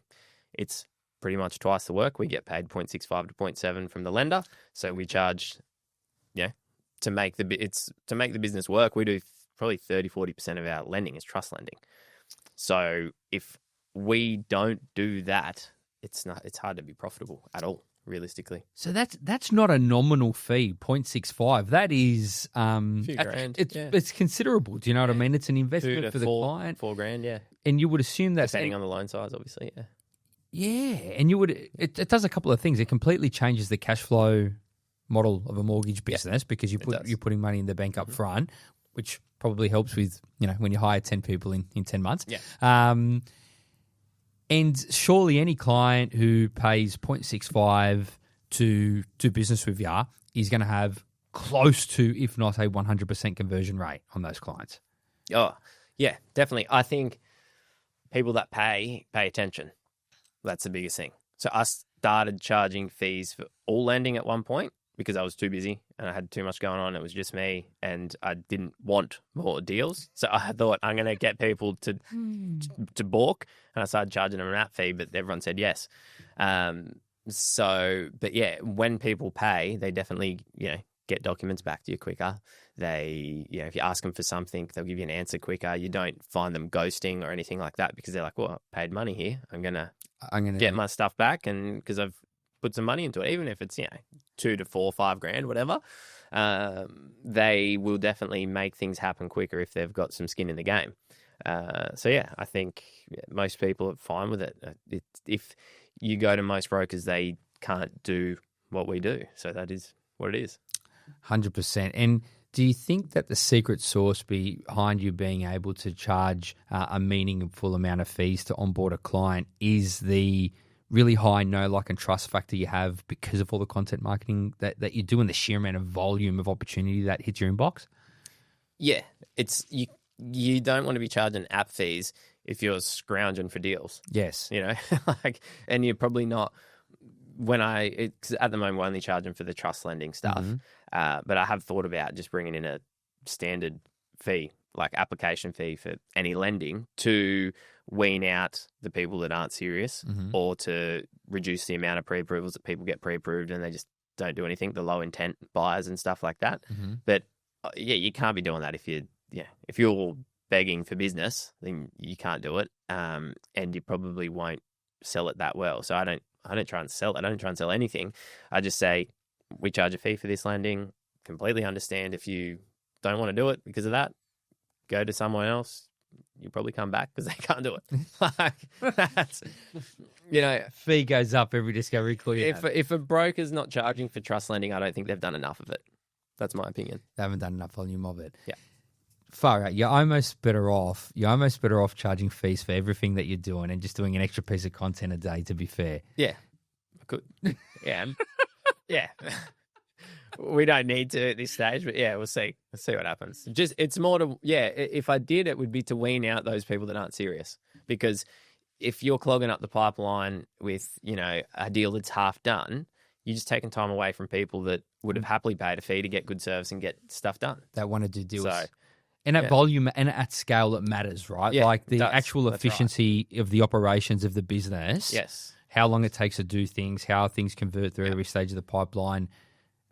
it's pretty much twice the work. We get paid 0.65 to 0.7 from the lender, so we charge, to make the business work. We do probably 30-40% of our lending is trust lending. So if we don't do that, it's hard to be profitable at all. Realistically, so that's not a nominal fee, 0.65. That is few grand. It's considerable. Do you know what I mean? It's an investment for the client. $4,000, and you would assume that depending on the loan size, obviously, and you would. It does a couple of things. It completely changes the cash flow model of a mortgage business because you're putting money in the bank up front, which probably helps with when you hire 10 people in 10 months. And surely any client who pays 0.65 to do business with you is going to have close to, if not a 100% conversion rate on those clients. Oh, yeah, definitely. I think people that pay attention. That's the biggest thing. So I started charging fees for all lending at one point because I was too busy and I had too much going on. It was just me and I didn't want more deals. So I thought I'm going to get people to balk, and I started charging them an app fee, but everyone said yes. But yeah, when people pay, they definitely, get documents back to you quicker. They, if you ask them for something, they'll give you an answer quicker. You don't find them ghosting or anything like that because they're like, well, I paid money here. I'm going to get my stuff back, and because I've put some money into it, even if it's, 2 to 4, 5 grand, whatever, they will definitely make things happen quicker if they've got some skin in the game. So yeah, I think most people are fine with it. If you go to most brokers, they can't do what we do. So that is what it is. 100%. And do you think that the secret sauce behind you being able to charge a meaningful amount of fees to onboard a client is the really high know, like, and trust factor you have because of all the content marketing that you do and the sheer amount of volume of opportunity that hits your inbox? Yeah, it's you don't want to be charging app fees if you're scrounging for deals. Yes. You know, and you're probably not. It's at the moment we're only charging for the trust lending stuff, but I have thought about just bringing in a standard fee, like application fee for any lending, to wean out the people that aren't serious, or to reduce the amount of pre-approvals that people get pre-approved and they just don't do anything, the low intent buyers and stuff like that. But yeah, you can't be doing that if you're begging for business, then you can't do it, and you probably won't sell it that well. So I don't try and sell it. I don't try and sell anything. I just say, we charge a fee for this lending. Completely understand if you don't want to do it because of that. Go to someone else. You'll probably come back because they can't do it. That's, Fee goes up every discovery call. If a broker's not charging for trust lending, I don't think they've done enough of it. That's my opinion. They haven't done enough volume of it. Yeah. Far out. You're almost better off charging fees for everything that you're doing and just doing an extra piece of content a day, to be fair. Yeah. I could. Yeah. Yeah. We don't need to at this stage, but yeah, we'll see. Let's see what happens. It's more to, if I did, it would be to wean out those people that aren't serious. Because if you're clogging up the pipeline with, a deal that's half done, you're just taking time away from people that would have happily paid a fee to get good service and get stuff done. That want to do deals. So, and at volume and at scale, it matters, right? Yeah, like the it does. actual That's efficiency of the operations of the business. Yes. How long it takes to do things, how things convert through every stage of the pipeline.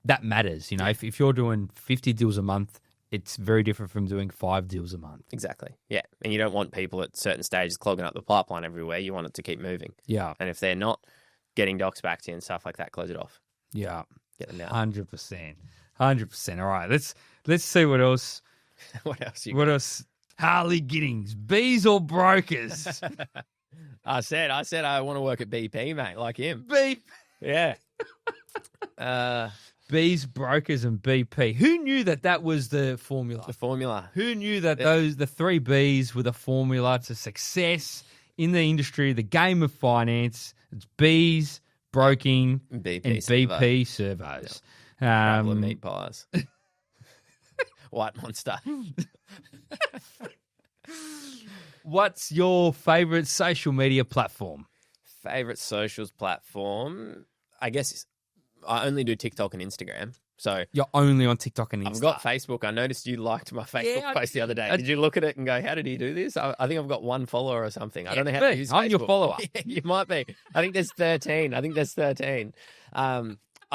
That matters. If you're doing 50 deals a month, it's very different from doing 5 deals a month. Exactly. Yeah. And you don't want people at certain stages clogging up the pipeline everywhere. You want it to keep moving. Yeah. And if they're not getting docs back to you and stuff like that, close it off. Yeah. Get them out. 100%. 100%. All right. Let's see what else. What else? What else? Harley Giddings, bees or brokers? I said I want to work at BP, mate, like him. Beep. Yeah. Bees, brokers, and BP. Who knew that was the formula? The formula. Who knew that the 3 Bs were the formula to success in the industry, the game of finance? It's bees, broking, BP and BP servos. Couple of meat pies. White Monster. What's your favorite social media platform? Favorite socials platform? I guess I only do TikTok and Instagram. So You're only on TikTok and Insta. I've got Facebook. I noticed you liked my Facebook post the other day. Did you look at it and go, how did he do this? I think I've got 1 follower or something. I don't know how to use Facebook. I'm your follower. You might be. I think there's 13. I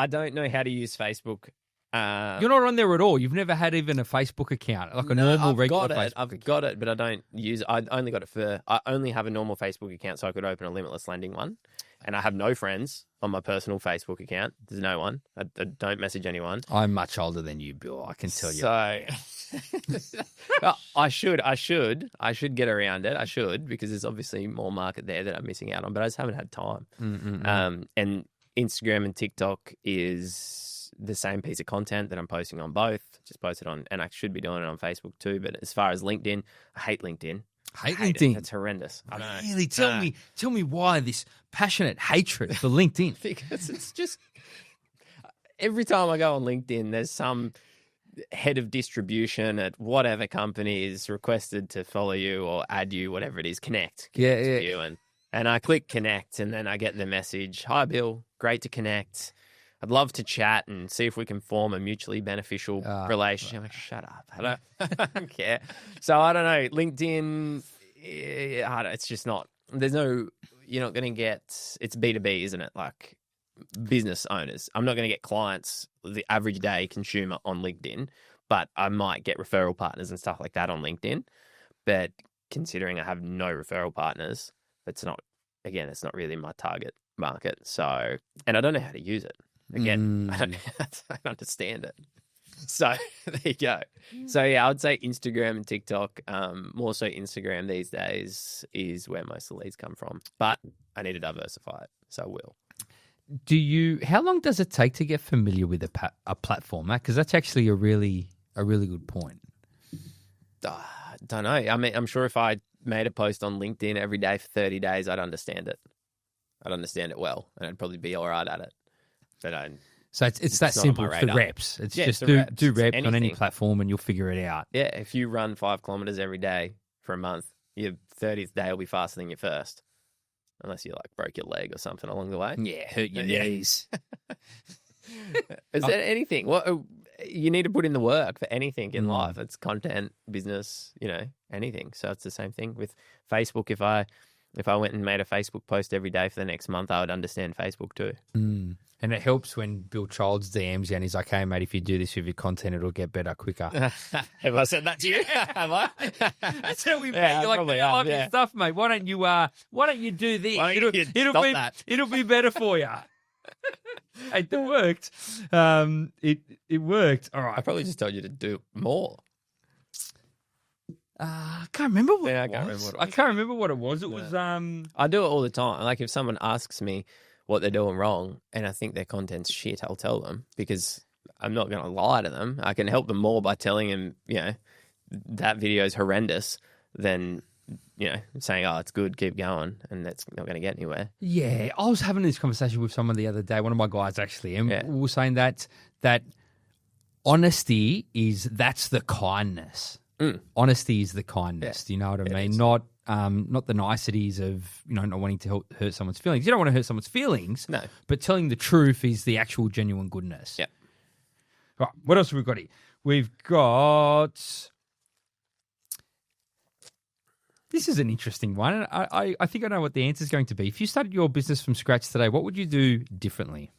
don't know how to use Facebook. You're not on there at all. You've never had even a Facebook account, like a normal, regular Facebook. I've got it, but I don't use it. I only have a normal Facebook account so I could open a Limitless lending one. And I have no friends on my personal Facebook account. There's no one. I don't message anyone. I'm much older than you, Bill. I can tell you. So I should get around it. I should, because there's obviously more market there that I'm missing out on, but I just haven't had time. And Instagram and TikTok is the same piece of content that I'm posting on both. Just posted on, and I should be doing it on Facebook too. But as far as LinkedIn, I hate LinkedIn. LinkedIn. It's horrendous. I don't know. Really? Tell me why this passionate hatred for LinkedIn. Because it's just every time I go on LinkedIn, there's some head of distribution at whatever company is requested to follow you or add you, whatever it is, connect. You, and I click connect, and then I get the message, "Hi, Bill. Great to connect. I'd love to chat and see if we can form a mutually beneficial relationship." I'm like, shut up. I don't care. So I don't know. LinkedIn, it's just not, you're not going to get, it's B2B, isn't it? Like business owners. I'm not going to get clients, the average day consumer on LinkedIn, but I might get referral partners and stuff like that on LinkedIn. But considering I have no referral partners, it's not really my target market. So, and I don't know how to use it. Again, I don't understand it. So there you go. So yeah, I would say Instagram and TikTok, more so Instagram these days is where most of the leads come from. But I need to diversify it, so I will. How long does it take to get familiar with a platform, Matt? Because that's actually a really good point. Don't know. I mean, I'm sure if I made a post on LinkedIn every day for 30 days, I'd understand it. I'd understand it well, and I'd probably be all right at it. But so it's that simple. It's the reps. It's just do reps on any platform, and you'll figure it out. Yeah, if you run 5 kilometers every day for a month, your 30th day will be faster than your first. Unless you broke your leg or something along the way. Yeah, hurt your knees. Is there anything? What you need to put in the work for anything in life. It's content, business, anything. So it's the same thing with Facebook. If I went and made a Facebook post every day for the next month, I would understand Facebook too. And it helps when Bill Childs DMs you and he's like, "Hey mate, if you do this with your content, it'll get better quicker." Have I said that to you? Have I? That's how we met. You're like, I love your stuff, mate. Why don't you do this? It'll be better for you. It worked. It worked. All right. I probably just told you to do more. I can't remember what I can't remember what it was. It was I do it all the time. Like if someone asks me what they're doing wrong and I think their content's shit, I'll tell them because I'm not going to lie to them. I can help them more by telling them, that video is horrendous than, saying, oh, it's good, keep going, and that's not going to get anywhere. Yeah, I was having this conversation with someone the other day, one of my guys actually, and we were saying that honesty that's the kindness. Honesty is the kindness. Do you know what I mean? Not the niceties of not wanting to hurt someone's feelings. You don't want to hurt someone's feelings. No, but telling the truth is the actual genuine goodness. Yeah. Right. What else have we got here? We've got. This is an interesting one. I think I know what the answer is going to be. If you started your business from scratch today, what would you do differently?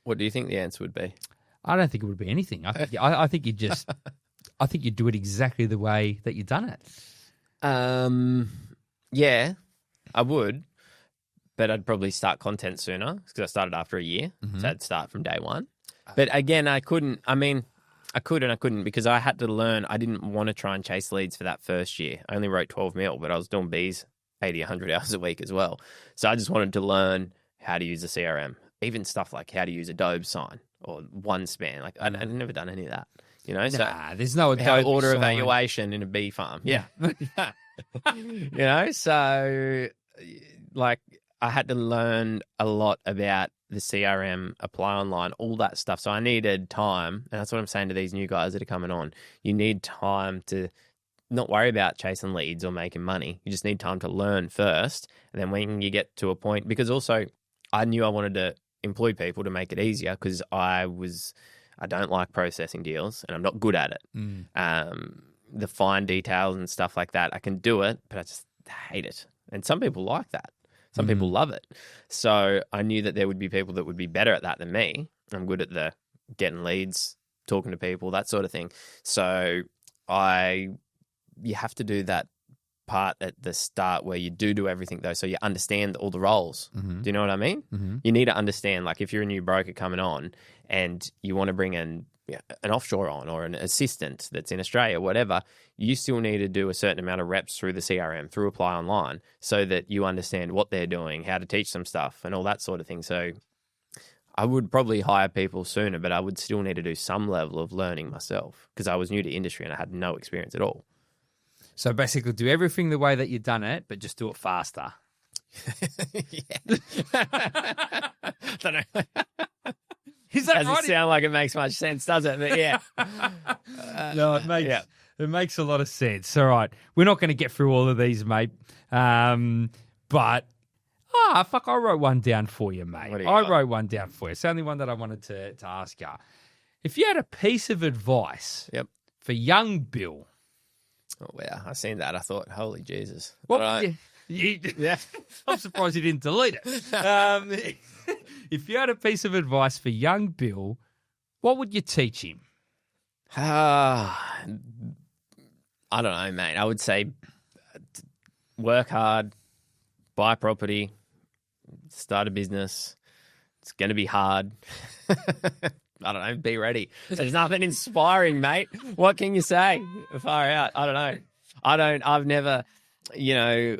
What do you think the answer would be? I don't think it would be anything. I think you'd just. I think you'd do it exactly the way that you've done it. Yeah, I would, but I'd probably start content sooner because I started after a year, so I'd start from day one. But again, I couldn't. I mean, I could and I couldn't because I had to learn. I didn't want to try and chase leads for that first year. I only wrote 12 mil, but I was doing bees 80, 100 hours a week as well. So I just wanted to learn how to use the CRM, even stuff like how to use Adobe Sign or OneSpan. Like I'd never done any of that. There's no Adobe order Sign. Evaluation in a bee farm. Yeah. So I had to learn a lot about the CRM, apply online, all that stuff. So I needed time. And that's what I'm saying to these new guys that are coming on. You need time to not worry about chasing leads or making money. You just need time to learn first. And then when you get to a point, because also I knew I wanted to employ people to make it easier because I don't like processing deals and I'm not good at it. The fine details and stuff like that, I can do it, but I just hate it. And some people like that. Some people love it. So I knew that there would be people that would be better at that than me. I'm good at the getting leads, talking to people, that sort of thing. So you have to do that part at the start where you do everything though, so you understand all the roles. Do you know what I mean? You need to understand, like if you're a new broker coming on and you want to bring in an offshore on or an assistant that's in Australia, whatever, you still need to do a certain amount of reps through the CRM, through Apply Online, so that you understand what they're doing, how to teach them stuff and all that sort of thing. So I would probably hire people sooner, but I would still need to do some level of learning myself because I was new to industry and I had no experience at all. So basically do everything the way that you've done it, but just do it faster. Don't know. Is that doesn't sound like it makes much sense, does it? But yeah. No, it makes a lot of sense. All right. We're not going to get through all of these, mate. But, I wrote one down for you, mate. Wrote one down for you. It's the only one that I wanted to ask you. If you had a piece of advice for young Bill. Oh, wow. I seen that. I thought, holy Jesus. Yeah. I'm surprised you didn't delete it. If you had a piece of advice for young Bill, what would you teach him? I don't know, mate. I would say work hard, buy property, start a business, It's going to be hard. I don't know. Be ready. There's nothing inspiring, mate. What can you say? Far out. I don't know. I've never, I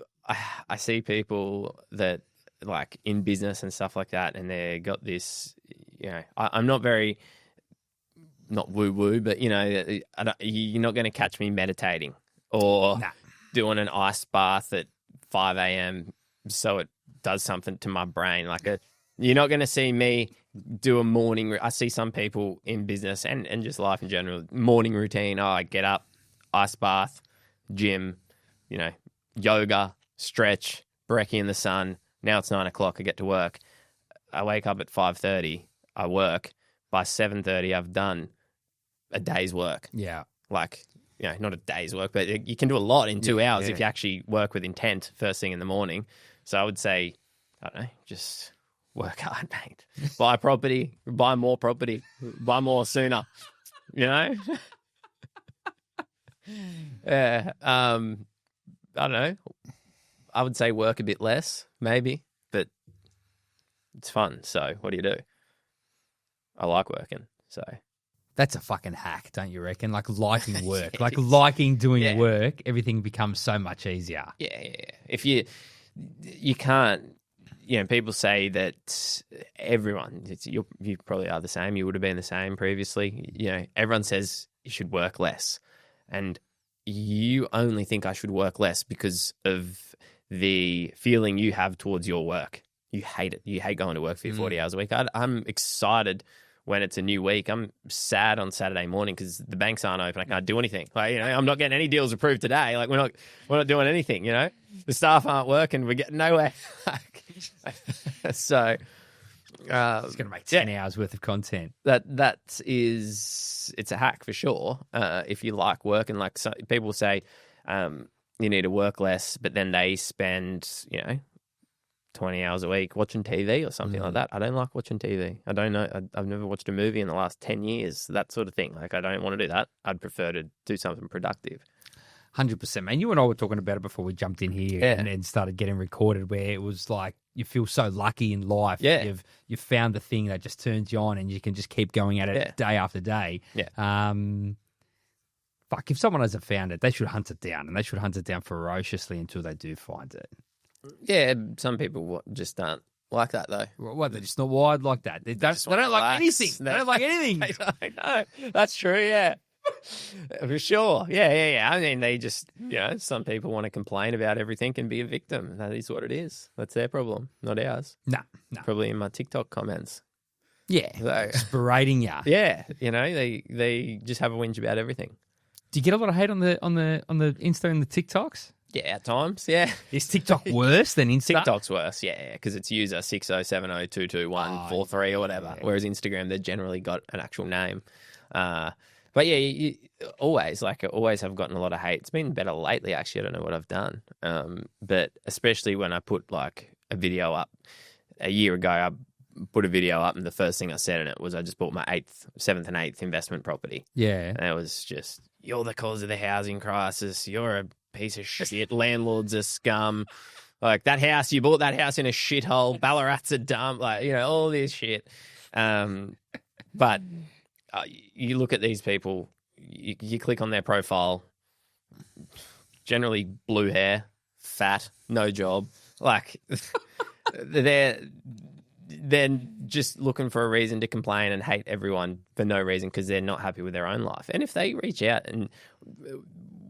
see people that like in business and stuff like that, and they got this, I'm not very, not woo-woo, but, you're not going to catch me meditating or doing an ice bath at 5 a.m. so it does something to my brain. You're not going to see me do a morning. I see some people in business and just life in general, morning routine. Oh, I get up, ice bath, gym, yoga, stretch, brekkie in the sun. Now it's 9 o'clock. I get to work. I wake up at 5:30. I work. By 7:30, I've done a day's work. Yeah. Not a day's work, but you can do a lot in 2 hours if you actually work with intent first thing in the morning. So I would say, I don't know, just work hard, mate. Buy property, buy more property, buy more sooner, Yeah. I don't know. I would say work a bit less, maybe, but it's fun. So what do you do? I like working, so. That's a fucking hack, don't you reckon? Liking work, liking doing work, everything becomes so much easier. Yeah. If you can't, people say that everyone, you probably are the same. You would have been the same previously. Everyone says you should work less, and you only think I should work less because of the feeling you have towards your work. You hate it. You hate going to work for your 40 hours a week. I'm excited when it's a new week. I'm sad on Saturday morning because the banks aren't open. I can't do anything. I'm not getting any deals approved today. We're not doing anything. The staff aren't working. We're getting nowhere. So it's going to make 10 hours worth of content. It's a hack for sure. If you like working, people say, you need to work less, but then they spend, 20 hours a week watching TV or something like that. I don't like watching TV. I don't know. I've never watched a movie in the last 10 years, that sort of thing. I don't want to do that. I'd prefer to do something productive. 100%, man. You and I were talking about it before we jumped in here and then started getting recorded, where it was like you feel so lucky in life. Yeah. You've found the thing that just turns you on and you can just keep going at it day after day. Yeah. If someone hasn't found it, they should hunt it down, and they should hunt it down ferociously until they do find it. Yeah, some people just aren't like that, though. They're just not wired like that. They don't like anything. They don't like anything. They don't know. That's true, yeah. For sure. Yeah. I mean, they just, some people want to complain about everything and be a victim. That is what it is. That's their problem, not ours. No. Probably in my TikTok comments. Yeah, just berating you. Yeah, they just have a whinge about everything. Do you get a lot of hate on the Insta and the TikToks? Yeah, at times, yeah. Is TikTok worse than Insta? TikTok's worse, yeah, because it's user 6070222143 or whatever, whereas Instagram, they've generally got an actual name. But yeah, you always have gotten a lot of hate. It's been better lately, actually. I don't know what I've done. But especially when I put a video up a year ago, I put a video up and the first thing I said in it was I just bought my 7th and 8th investment property. Yeah. And it was just, you're the cause of the housing crisis. You're a piece of shit. Landlords are scum. That house, you bought that house in a shithole. Ballarat's a dump. All this shit. But you look at these people, you click on their profile, generally blue hair, fat, no job. They're just looking for a reason to complain and hate everyone for no reason because they're not happy with their own life. And if they reach out and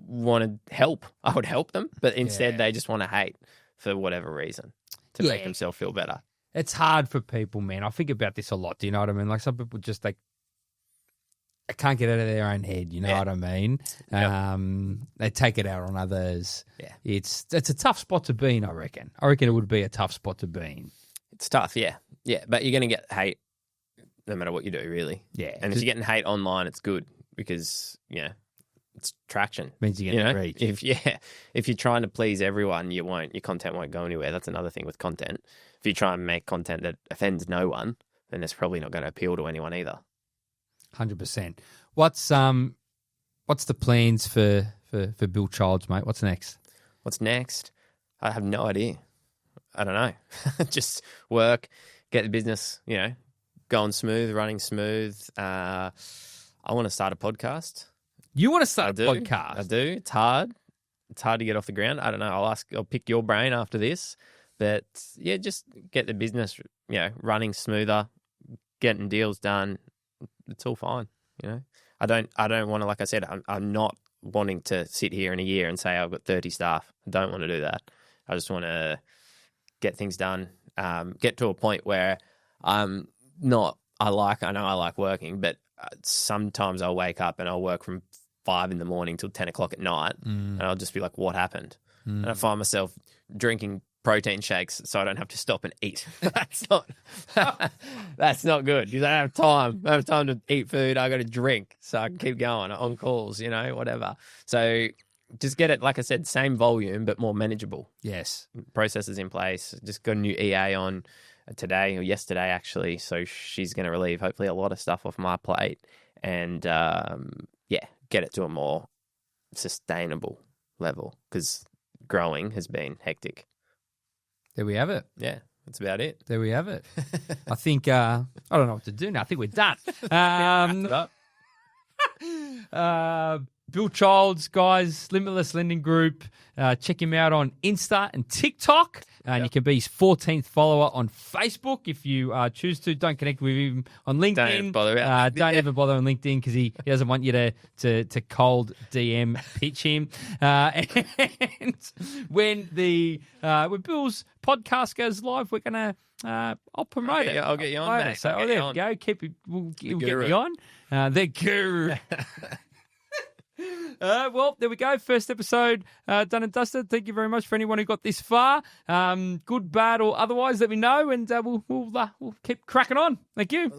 want to help, I would help them. But instead, they just want to hate for whatever reason to make themselves feel better. It's hard for people, man. I think about this a lot. Do you know what I mean? Some people just they can't get out of their own head. You know what I mean? Yep. They take it out on others. Yeah, it's a tough spot to be in. I reckon it would be a tough spot to be in. It's tough, yeah. But you're going to get hate no matter what you do, really. Yeah, and if you're getting hate online, it's good because it's traction. Means you get reach. If you're trying to please everyone, your content won't go anywhere. That's another thing with content. If you try and make content that offends no one, then it's probably not going to appeal to anyone either. 100%. What's the plans for Bill Childs, mate? What's next? I have no idea. I don't know. Just work, get the business, going smooth, running smooth. I want to start a podcast. You want to start a I podcast? do. It's hard. It's hard to get off the ground. I don't know. I'll pick your brain after this. But yeah, just get the business, running smoother, getting deals done. It's all fine. I don't want to, like I said, I'm not wanting to sit here in a year and say I've got 30 staff. I don't want to do that. I just want to get things done, get to a point where I'm not, I know I like working, but sometimes I'll wake up and I'll work from 5 a.m. till 10 o'clock at night, and I'll just be like, what happened? And I find myself drinking protein shakes so I don't have to stop and eat. That's not good because I don't have time. I don't have time to eat food. I got to drink so I can keep going on calls, whatever. So just get it, like I said, same volume but more manageable. Yes. Processes in place. Just got a new EA on today or yesterday actually, so she's going to relieve hopefully a lot of stuff off my plate and get it to a more sustainable level because growing has been hectic. There we have it. Yeah, that's about it. There we have it. I think, I don't know what to do now. I think we're done. Bill Childs, guys, Limitless Lending Group. Check him out on Insta and TikTok. And you can be his 14th follower on Facebook if you choose to. Don't connect with him on LinkedIn. Don't bother don't ever bother on LinkedIn because he doesn't want you to cold DM pitch him. And when Bill's podcast goes live, we're gonna I'll promote it. I'll get you on, mate. So there we go. We'll get me on. The guru. Well, there we go. First episode done and dusted. Thank you very much for anyone who got this far. Good, bad, or otherwise, let me know, and we'll keep cracking on. Thank you.